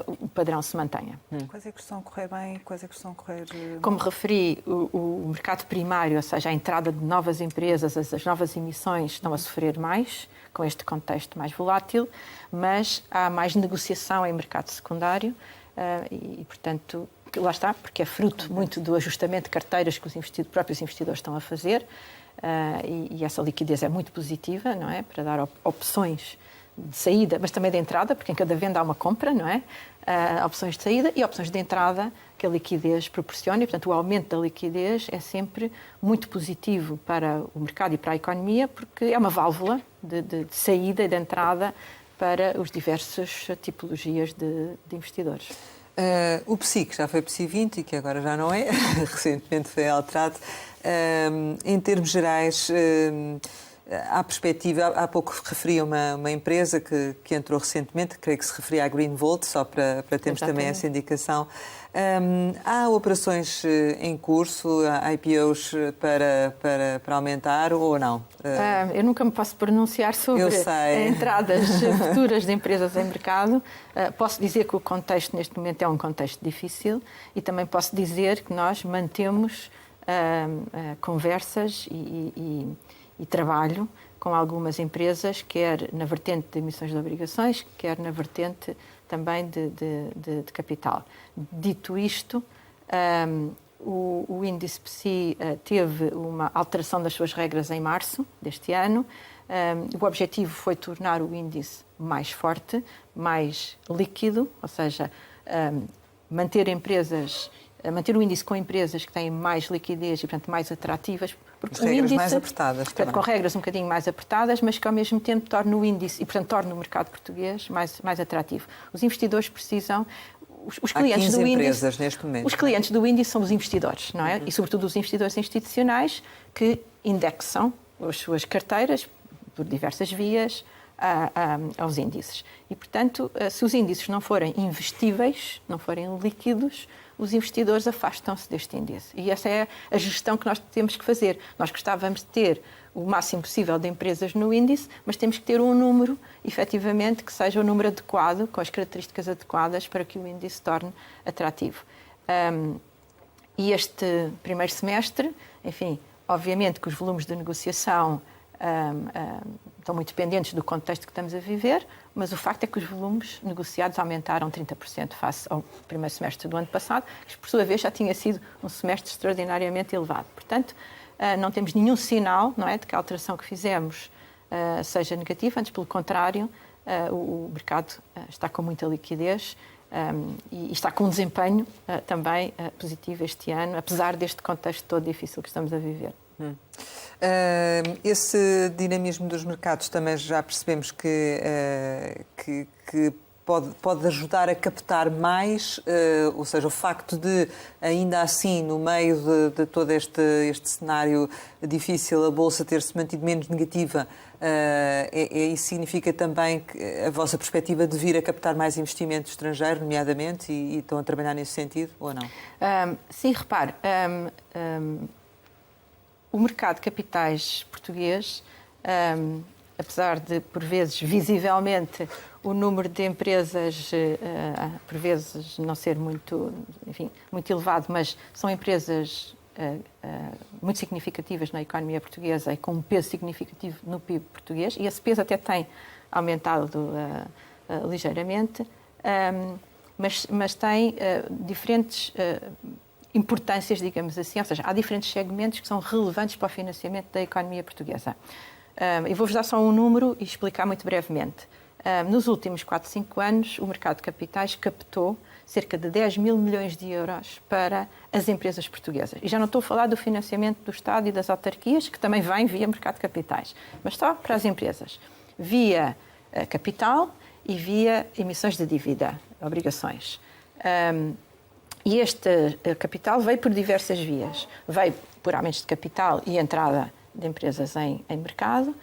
o padrão se mantenha. Quais é que estão a correr bem e quais é que estão a correr mal? Como referi, o mercado primário, ou seja, a entrada de novas empresas, as novas emissões estão a sofrer mais, com este contexto mais volátil, mas há mais negociação em mercado secundário e, portanto, lá está, porque é fruto muito do ajustamento de carteiras que os próprios investidores estão a fazer e essa liquidez é muito positiva, não é? Para dar opções de saída, mas também de entrada, porque em cada venda há uma compra, não é? Opções de saída e opções de entrada que a liquidez proporciona e, portanto, o aumento da liquidez é sempre muito positivo para o mercado e para a economia, porque é uma válvula de saída e de entrada para os diversas tipologias de investidores. O PSI, que já foi PSI 20 e que agora já não é, recentemente foi alterado, em termos gerais... Há perspectiva, há pouco referia uma empresa que entrou recentemente, creio que se referia à Greenvolt, só para termos também essa indicação. Há operações em curso, há IPOs para aumentar ou não? Eu nunca me posso pronunciar sobre entradas futuras de empresas em mercado. Posso dizer que o contexto neste momento é um contexto difícil e também posso dizer que nós mantemos conversas e trabalho com algumas empresas, quer na vertente de emissões de obrigações, quer na vertente também de capital. Dito isto, o índice PSI teve uma alteração das suas regras em março deste ano. O objetivo foi tornar o índice mais forte, mais líquido, ou seja, manter o índice com empresas que têm mais liquidez e, portanto, mais atrativas. Porque regras índice, mais apertadas portanto, com regras um bocadinho mais apertadas, mas que ao mesmo tempo torna o índice e, portanto, torna o mercado português mais atrativo. Os investidores precisam... Os clientes do empresas índice, neste momento. Os clientes do índice são os investidores, não é? E, sobretudo, os investidores institucionais que indexam as suas carteiras por diversas vias aos índices. E, portanto, se os índices não forem investíveis, não forem líquidos, os investidores afastam-se deste índice. E essa é a gestão que nós temos que fazer. Nós gostávamos de ter o máximo possível de empresas no índice, mas temos que ter um número, efetivamente, que seja o número adequado, com as características adequadas para que o índice se torne atrativo. E este primeiro semestre, enfim, obviamente que os volumes de negociação estão muito dependentes do contexto que estamos a viver, mas o facto é que os volumes negociados aumentaram 30% face ao primeiro semestre do ano passado, que por sua vez já tinha sido um semestre extraordinariamente elevado. Portanto, não temos nenhum sinal, não é, de que a alteração que fizemos seja negativa, antes pelo contrário, o mercado está com muita liquidez e está com um desempenho também positivo este ano, apesar deste contexto todo difícil que estamos a viver. Esse dinamismo dos mercados também já percebemos que pode ajudar a captar mais, ou seja, o facto de, ainda assim, no meio de todo este cenário difícil, a Bolsa ter-se mantido menos negativa, isso significa também que a vossa perspectiva de vir a captar mais investimento estrangeiro, nomeadamente, e estão a trabalhar nesse sentido, ou não? Sim, repare. O mercado de capitais português, apesar de, por vezes, visivelmente, o número de empresas, por vezes, não ser muito elevado, mas são empresas muito significativas na economia portuguesa e com um peso significativo no PIB português, e esse peso até tem aumentado ligeiramente, mas tem diferentes importâncias, digamos assim, ou seja, há diferentes segmentos que são relevantes para o financiamento da economia portuguesa. Eu vou-vos dar só um número e explicar muito brevemente. Nos últimos 4, 5 anos, o mercado de capitais captou cerca de 10 mil milhões de euros para as empresas portuguesas. E já não estou a falar do financiamento do Estado e das autarquias, que também vem via mercado de capitais, mas só para as empresas, via capital e via emissões de dívida, obrigações. E este capital veio por diversas vias. Veio por aumentos de capital e entrada de empresas em mercado,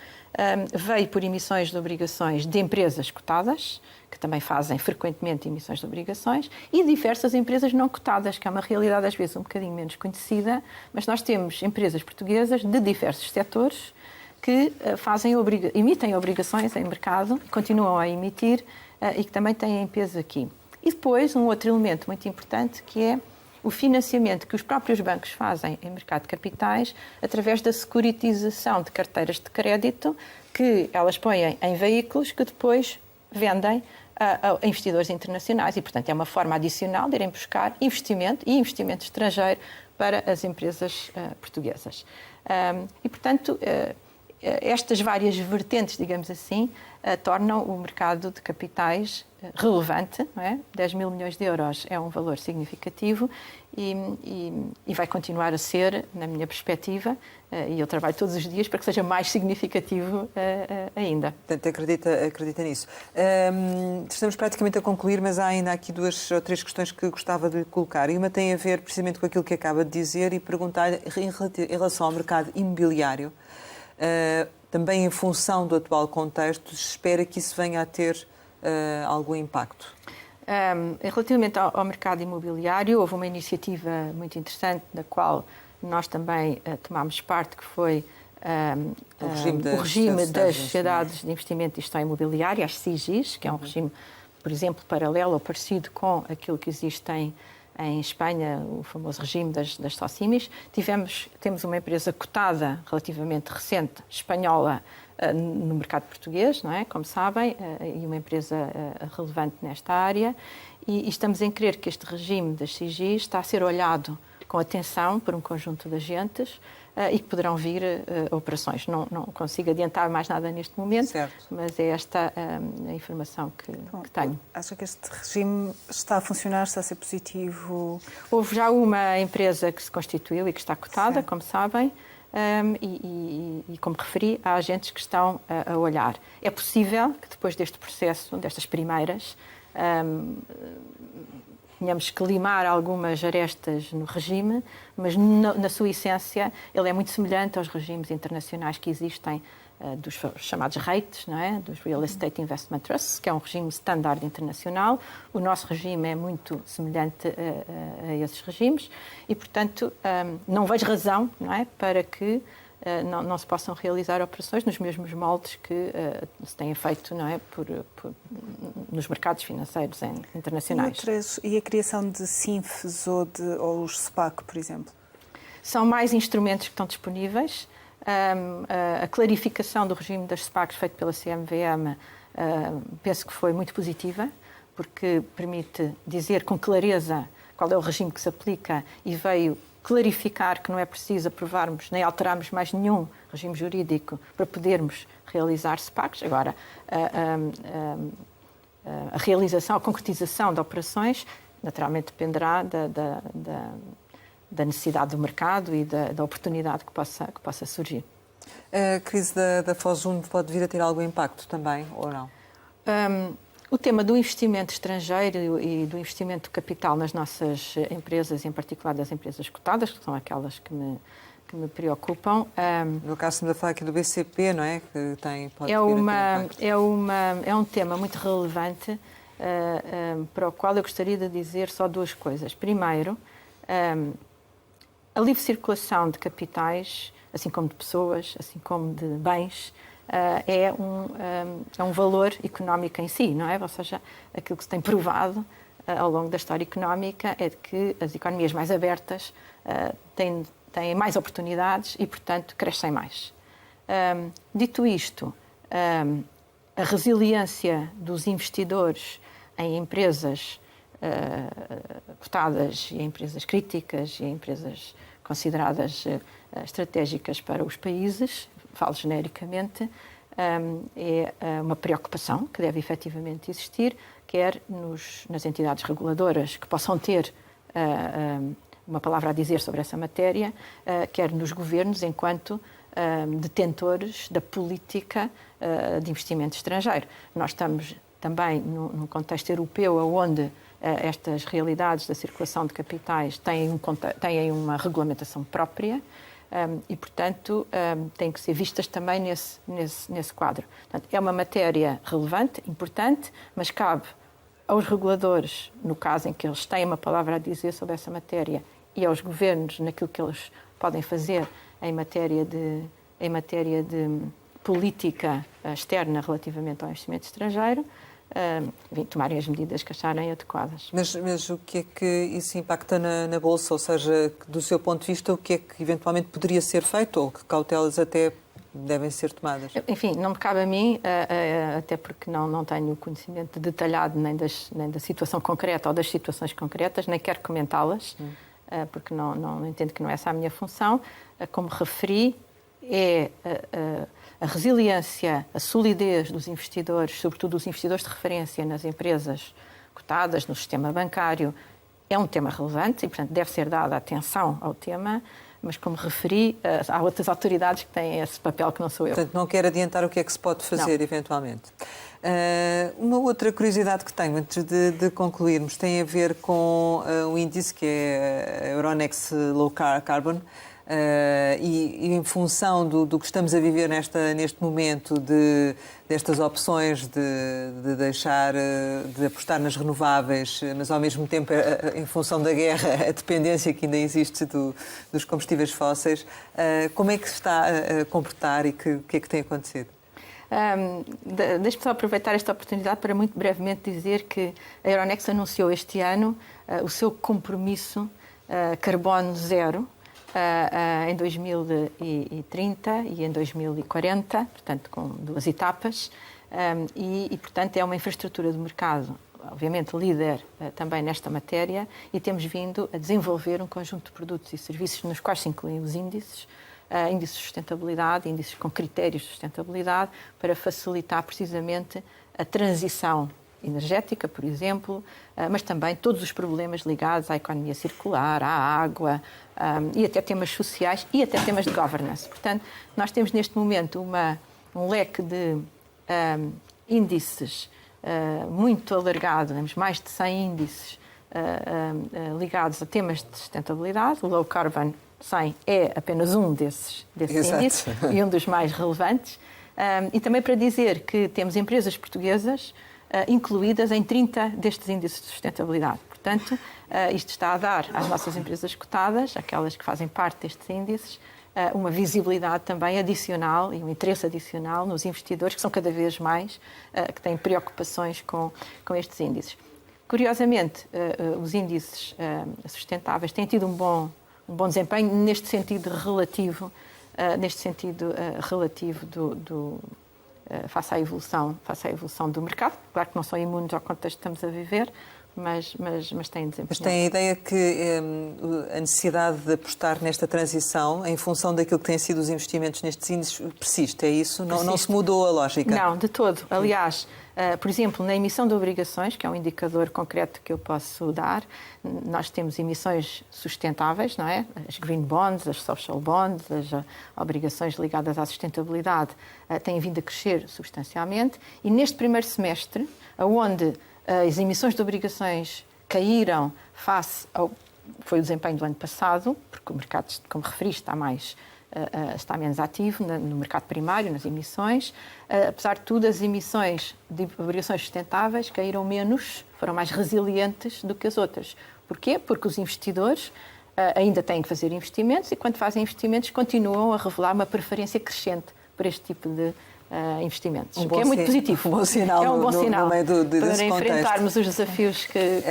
veio por emissões de obrigações de empresas cotadas, que também fazem frequentemente emissões de obrigações, e diversas empresas não cotadas, que é uma realidade às vezes um bocadinho menos conhecida, mas nós temos empresas portuguesas de diversos setores que emitem obrigações em mercado, continuam a emitir e que também têm peso aqui. E depois, um outro elemento muito importante, que é o financiamento que os próprios bancos fazem em mercado de capitais através da securitização de carteiras de crédito que elas põem em veículos que depois vendem a investidores internacionais. E, portanto, é uma forma adicional de irem buscar investimento e investimento estrangeiro para as empresas portuguesas. E, portanto, estas várias vertentes, digamos assim, tornam o mercado de capitais relevante, não é? 10 mil milhões de euros é um valor significativo e vai continuar a ser, na minha perspectiva, e eu trabalho todos os dias para que seja mais significativo ainda. Portanto, acredita nisso. Estamos praticamente a concluir, mas há ainda aqui 2 ou 3 questões que gostava de lhe colocar. E uma tem a ver precisamente com aquilo que acaba de dizer e perguntar em relação ao mercado imobiliário. Também em função do atual contexto, se espera que isso venha a ter algum impacto? Relativamente ao mercado imobiliário, houve uma iniciativa muito interessante da qual nós também tomámos parte, que foi o regime das sociedades de investimento e gestão imobiliária, as SIGIs, que é um regime, por exemplo, paralelo ou parecido com aquilo que existe em em Espanha, o famoso regime das SOCIMIs. Temos uma empresa cotada, relativamente recente, espanhola, no mercado português, não é? Como sabem, e uma empresa relevante nesta área. E estamos em crer que este regime das SIGIs está a ser olhado com atenção por um conjunto de agentes e que poderão vir operações. Não consigo adiantar mais nada neste momento, certo, mas é esta a informação que tenho. Acha que este regime está a funcionar, está a ser positivo? Houve já uma empresa que se constituiu e que está cotada, Sim, como sabem, e como referi, há agentes que estão a olhar. É possível que depois deste processo, destas primeiras, tínhamos que limar algumas arestas no regime, mas na sua essência ele é muito semelhante aos regimes internacionais que existem, dos chamados REITs, não é? Dos Real Estate Investment Trusts, que é um regime standard internacional. O nosso regime é muito semelhante a esses regimes e, portanto, não vejo razão, não é, para que não se possam realizar operações nos mesmos moldes que se têm feito, não é, nos mercados financeiros internacionais. E a criação de SINFs ou os SPAC, por exemplo? São mais instrumentos que estão disponíveis. A clarificação do regime das SPACs feito pela CMVM penso que foi muito positiva, porque permite dizer com clareza qual é o regime que se aplica e veio clarificar que não é preciso aprovarmos nem alterarmos mais nenhum regime jurídico para podermos realizar SPACs. Agora, a realização, a concretização de operações, naturalmente dependerá da necessidade do mercado e da oportunidade que possa surgir. A crise da Fosun pode vir a ter algum impacto também, ou não? O tema do investimento estrangeiro e do investimento de capital nas nossas empresas, em particular das empresas cotadas, que são aquelas que me preocupam. No caso, estamos a falar aqui do BCP, não é? Que pode é um tema muito relevante para o qual eu gostaria de dizer só duas coisas. Primeiro, a livre circulação de capitais, assim como de pessoas, assim como de bens, é um valor económico em si, não é? Ou seja, aquilo que se tem provado ao longo da história económica é de que as economias mais abertas têm mais oportunidades e, portanto, crescem mais. Dito isto, a resiliência dos investidores em empresas cotadas e em empresas críticas e em empresas consideradas estratégicas para os países, falo genericamente, é uma preocupação que deve efetivamente existir, quer nas entidades reguladoras que possam ter uma palavra a dizer sobre essa matéria, quer nos governos enquanto detentores da política de investimento estrangeiro. Nós estamos também num contexto europeu onde estas realidades da circulação de capitais têm uma regulamentação própria e, portanto, têm que ser vistas também nesse quadro. Portanto, é uma matéria relevante, importante, mas cabe aos reguladores, no caso em que eles têm uma palavra a dizer sobre essa matéria, e aos governos naquilo que eles podem fazer em matéria de política externa relativamente ao investimento estrangeiro, tomarem as medidas que acharem adequadas. Mas o que é que isso impacta na Bolsa? Ou seja, do seu ponto de vista, o que é que eventualmente poderia ser feito ou que cautelas até devem ser tomadas? Enfim, não me cabe a mim, até porque não tenho conhecimento detalhado nem da situação concreta ou das situações concretas, nem quero comentá-las, porque não entendo que não é essa a minha função. Como referi, é a resiliência, a solidez dos investidores, sobretudo os investidores de referência nas empresas cotadas, no sistema bancário, é um tema relevante e, portanto, deve ser dada atenção ao tema, mas, como referi, há outras autoridades que têm esse papel que não sou eu. Portanto, não quero adiantar o que é que se pode fazer, eventualmente. Uma outra curiosidade que tenho, antes de concluirmos, tem a ver com um índice que é a Euronext Low Carbon, e em função do que estamos a viver neste momento, destas opções de deixar de apostar nas renováveis, mas ao mesmo tempo, em função da guerra, a dependência que ainda existe dos combustíveis fósseis, como é que se está a comportar e o que é que tem acontecido? Deixe-me só aproveitar esta oportunidade para muito brevemente dizer que a Euronext anunciou este ano o seu compromisso carbono zero em 2030 e em 2040, portanto com 2 etapas, e portanto é uma infraestrutura de mercado, obviamente líder também nesta matéria, e temos vindo a desenvolver um conjunto de produtos e serviços nos quais se incluem os índices de sustentabilidade, índices com critérios de sustentabilidade, para facilitar precisamente a transição energética, por exemplo, mas também todos os problemas ligados à economia circular, à água, e até temas sociais e até temas de governance. Portanto, nós temos neste momento um leque de índices muito alargado, temos mais de 100 índices ligados a temas de sustentabilidade. O Low Carbon 100 é apenas um desses índices e um dos mais relevantes. E também para dizer que temos empresas portuguesas incluídas em 30 destes índices de sustentabilidade. Portanto, isto está a dar às nossas empresas cotadas, aquelas que fazem parte destes índices, uma visibilidade também adicional e um interesse adicional nos investidores, que são cada vez mais, que têm preocupações com estes índices. Curiosamente, os índices sustentáveis têm tido um bom desempenho neste sentido relativo, face à evolução do mercado. Claro que não são imunes ao contexto que estamos a viver, mas têm desempenho. Mas tem a ideia que a necessidade de apostar nesta transição, em função daquilo que têm sido os investimentos nestes índices, persiste, é isso? Persiste. Não se mudou a lógica? Não, de todo. Aliás, por exemplo, na emissão de obrigações, que é um indicador concreto que eu posso dar, nós temos emissões sustentáveis, não é? As green bonds, as social bonds, as obrigações ligadas à sustentabilidade têm vindo a crescer substancialmente, e neste primeiro semestre, onde as emissões de obrigações caíram foi o desempenho do ano passado, porque o mercado, como referiste, está menos ativo no mercado primário, nas emissões. Apesar de tudo, as emissões de obrigações sustentáveis caíram menos, foram mais resilientes do que as outras. Porquê? Porque os investidores ainda têm que fazer investimentos, e quando fazem investimentos continuam a revelar uma preferência crescente por este tipo de investimentos, o que é muito positivo. Um bom sinal, é um bom sinal no meio para enfrentarmos os desafios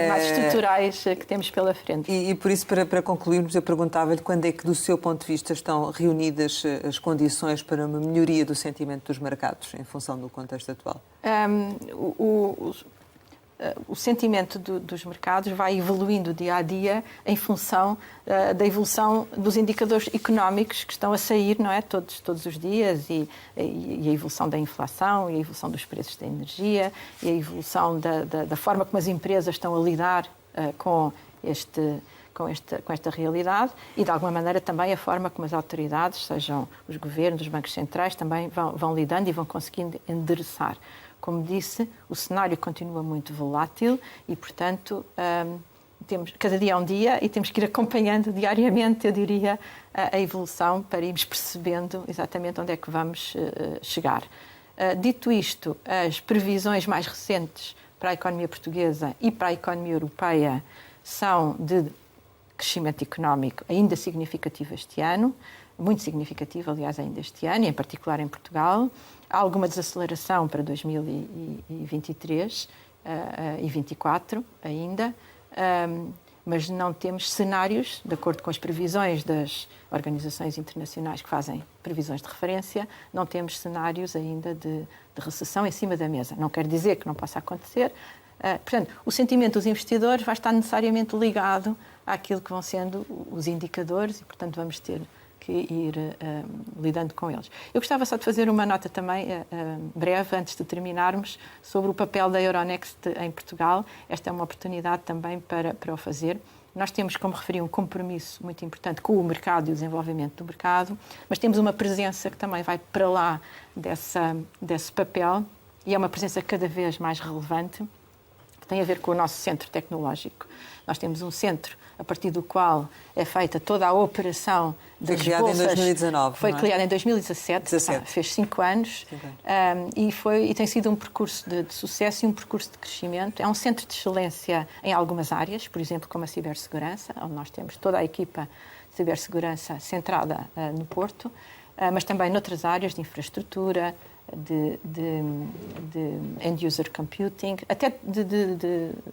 mais estruturais que temos pela frente. E por isso, para concluirmos, eu perguntava-lhe quando é que, do seu ponto de vista, estão reunidas as condições para uma melhoria do sentimento dos mercados, em função do contexto atual? O sentimento dos mercados vai evoluindo dia a dia em função da evolução dos indicadores económicos que estão a sair, não é, todos os dias, e a evolução da inflação, e a evolução dos preços da energia, e a evolução da forma como as empresas estão a lidar com esta realidade, e de alguma maneira também a forma como as autoridades, sejam os governos, os bancos centrais, também vão lidando e vão conseguindo endereçar. Como disse, o cenário continua muito volátil e, portanto, cada dia é um dia, e temos que ir acompanhando diariamente, eu diria, a evolução para irmos percebendo exatamente onde é que vamos chegar. Dito isto, as previsões mais recentes para a economia portuguesa e para a economia europeia são de crescimento económico ainda significativo este ano, muito significativo, aliás, ainda este ano, e em particular em Portugal. Há alguma desaceleração para 2023 e 2024 ainda, mas não temos cenários, de acordo com as previsões das organizações internacionais que fazem previsões de referência, não temos cenários ainda de recessão em cima da mesa. Não quer dizer que não possa acontecer. Portanto, o sentimento dos investidores vai estar necessariamente ligado àquilo que vão sendo os indicadores, e, portanto, vamos ter que ir lidando com eles. Eu gostava só de fazer uma nota também, breve, antes de terminarmos, sobre o papel da Euronext em Portugal. Esta é uma oportunidade também para o fazer. Nós temos, como referi, um compromisso muito importante com o mercado e o desenvolvimento do mercado, mas temos uma presença que também vai para lá desse papel, e é uma presença cada vez mais relevante, que tem a ver com o nosso centro tecnológico. Nós temos um centro a partir do qual é feita toda a operação das bolsas. Foi criado em 2019, Foi criado em 2017, fez 5 anos, e tem sido um percurso de sucesso e um percurso de crescimento. É um centro de excelência em algumas áreas, por exemplo, como a cibersegurança, onde nós temos toda a equipa de cibersegurança centrada no Porto, mas também noutras áreas de infraestrutura, de end-user computing, até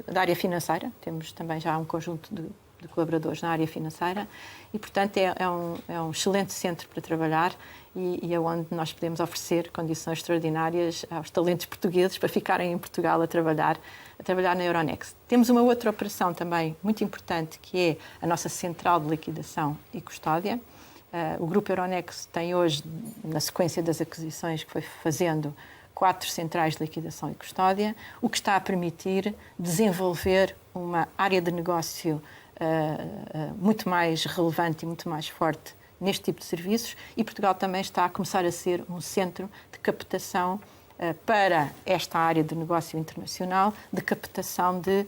da área financeira. Temos também já um conjunto de colaboradores na área financeira e, portanto, é um excelente centro para trabalhar e é onde nós podemos oferecer condições extraordinárias aos talentos portugueses para ficarem em Portugal a trabalhar na Euronext. Temos uma outra operação também muito importante, que é a nossa central de liquidação e custódia. O Grupo Euronext tem hoje, na sequência das aquisições que foi fazendo, 4 centrais de liquidação e custódia, o que está a permitir desenvolver uma área de negócio muito mais relevante e muito mais forte neste tipo de serviços, e Portugal também está a começar a ser um centro de captação para esta área de negócio internacional, de captação de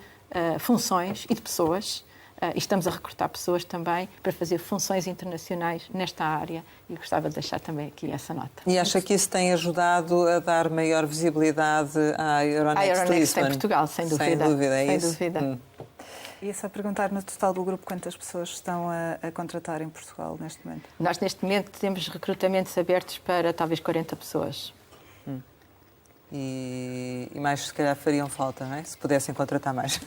funções e de pessoas. E estamos a recrutar pessoas também para fazer funções internacionais nesta área, e gostava de deixar também aqui essa nota. E acha que isso tem ajudado a dar maior visibilidade à Euronext em Portugal, sem dúvida. Sem dúvida, é sem isso? Dúvida. E é só perguntar, no total do grupo, quantas pessoas estão a contratar em Portugal neste momento? Nós, neste momento, temos recrutamentos abertos para talvez 40 pessoas. E mais, se calhar, fariam falta, não é? Se pudessem contratar mais.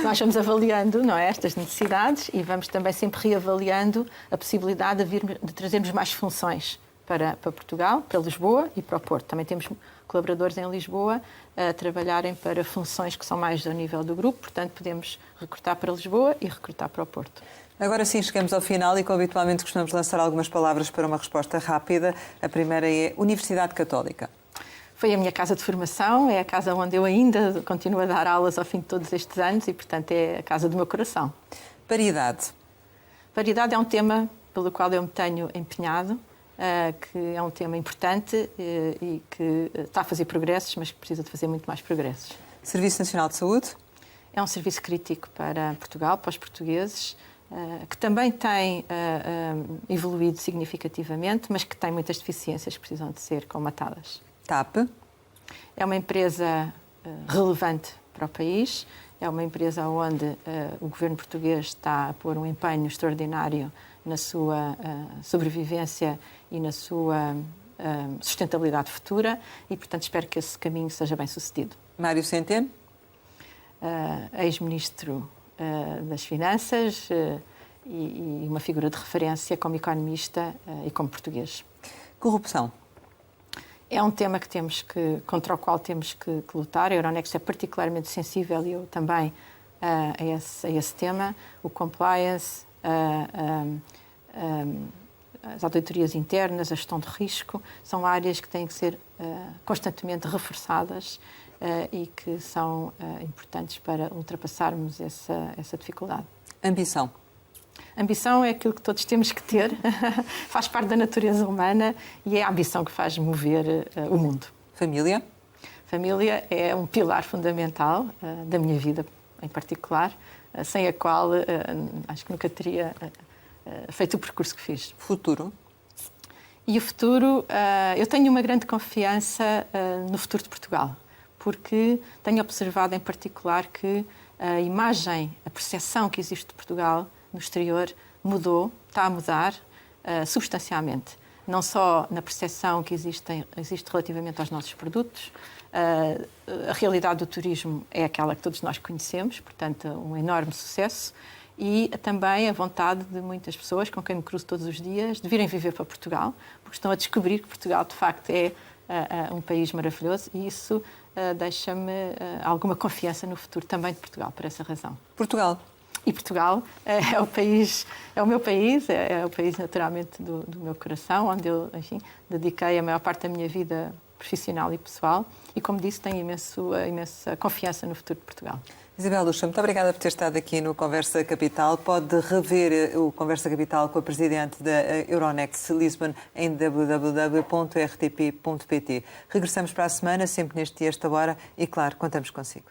Nós vamos avaliando, não é, estas necessidades e vamos também sempre reavaliando a possibilidade de trazermos mais funções para Portugal, para Lisboa e para o Porto. Também temos colaboradores em Lisboa a trabalharem para funções que são mais ao nível do grupo, portanto, podemos recrutar para Lisboa e recrutar para o Porto. Agora sim, chegamos ao final e, como habitualmente, costumamos lançar algumas palavras para uma resposta rápida. A primeira é Universidade Católica. Foi a minha casa de formação, é a casa onde eu ainda continuo a dar aulas ao fim de todos estes anos e, portanto, é a casa do meu coração. Paridade. Paridade é um tema pelo qual eu me tenho empenhado, que é um tema importante e que está a fazer progressos, mas que precisa de fazer muito mais progressos. Serviço Nacional de Saúde. É um serviço crítico para Portugal, para os portugueses, que também tem evoluído significativamente, mas que tem muitas deficiências que precisam de ser colmatadas. TAP. É uma empresa relevante para o país, é uma empresa onde o governo português está a pôr um empenho extraordinário na sua sobrevivência e na sua sustentabilidade futura e, portanto, espero que esse caminho seja bem sucedido. Mário Centeno. Ex-ministro das Finanças e uma figura de referência como economista e como português. Corrupção. É um tema contra o qual temos que lutar. A Euronext é particularmente sensível e eu também a esse tema. O compliance, as auditorias internas, a gestão de risco, são áreas que têm que ser constantemente reforçadas e que são importantes para ultrapassarmos essa dificuldade. Ambição. Ambição é aquilo que todos temos que ter, faz parte da natureza humana e é a ambição que faz mover o mundo. Família. Família é um pilar fundamental da minha vida, em particular, sem a qual acho que nunca teria feito o percurso que fiz. Futuro. E o futuro, eu tenho uma grande confiança no futuro de Portugal, porque tenho observado em particular que a imagem, a percepção que existe de Portugal no exterior mudou, está a mudar substancialmente. Não só na percepção que existe relativamente aos nossos produtos, a realidade do turismo é aquela que todos nós conhecemos, portanto, um enorme sucesso, e também a vontade de muitas pessoas com quem me cruzo todos os dias de virem viver para Portugal, porque estão a descobrir que Portugal, de facto, é um país maravilhoso e isso deixa-me alguma confiança no futuro também de Portugal, por essa razão. Portugal. E Portugal é o meu país, é o país naturalmente do meu coração, onde eu, enfim, dediquei a maior parte da minha vida profissional e pessoal e, como disse, tenho imensa confiança no futuro de Portugal. Isabel Lucha, muito obrigada por ter estado aqui no Conversa Capital. Pode rever o Conversa Capital com a Presidente da Euronext Lisbon em www.rtp.pt. Regressamos para a semana, sempre neste dia, esta hora, e claro, contamos consigo.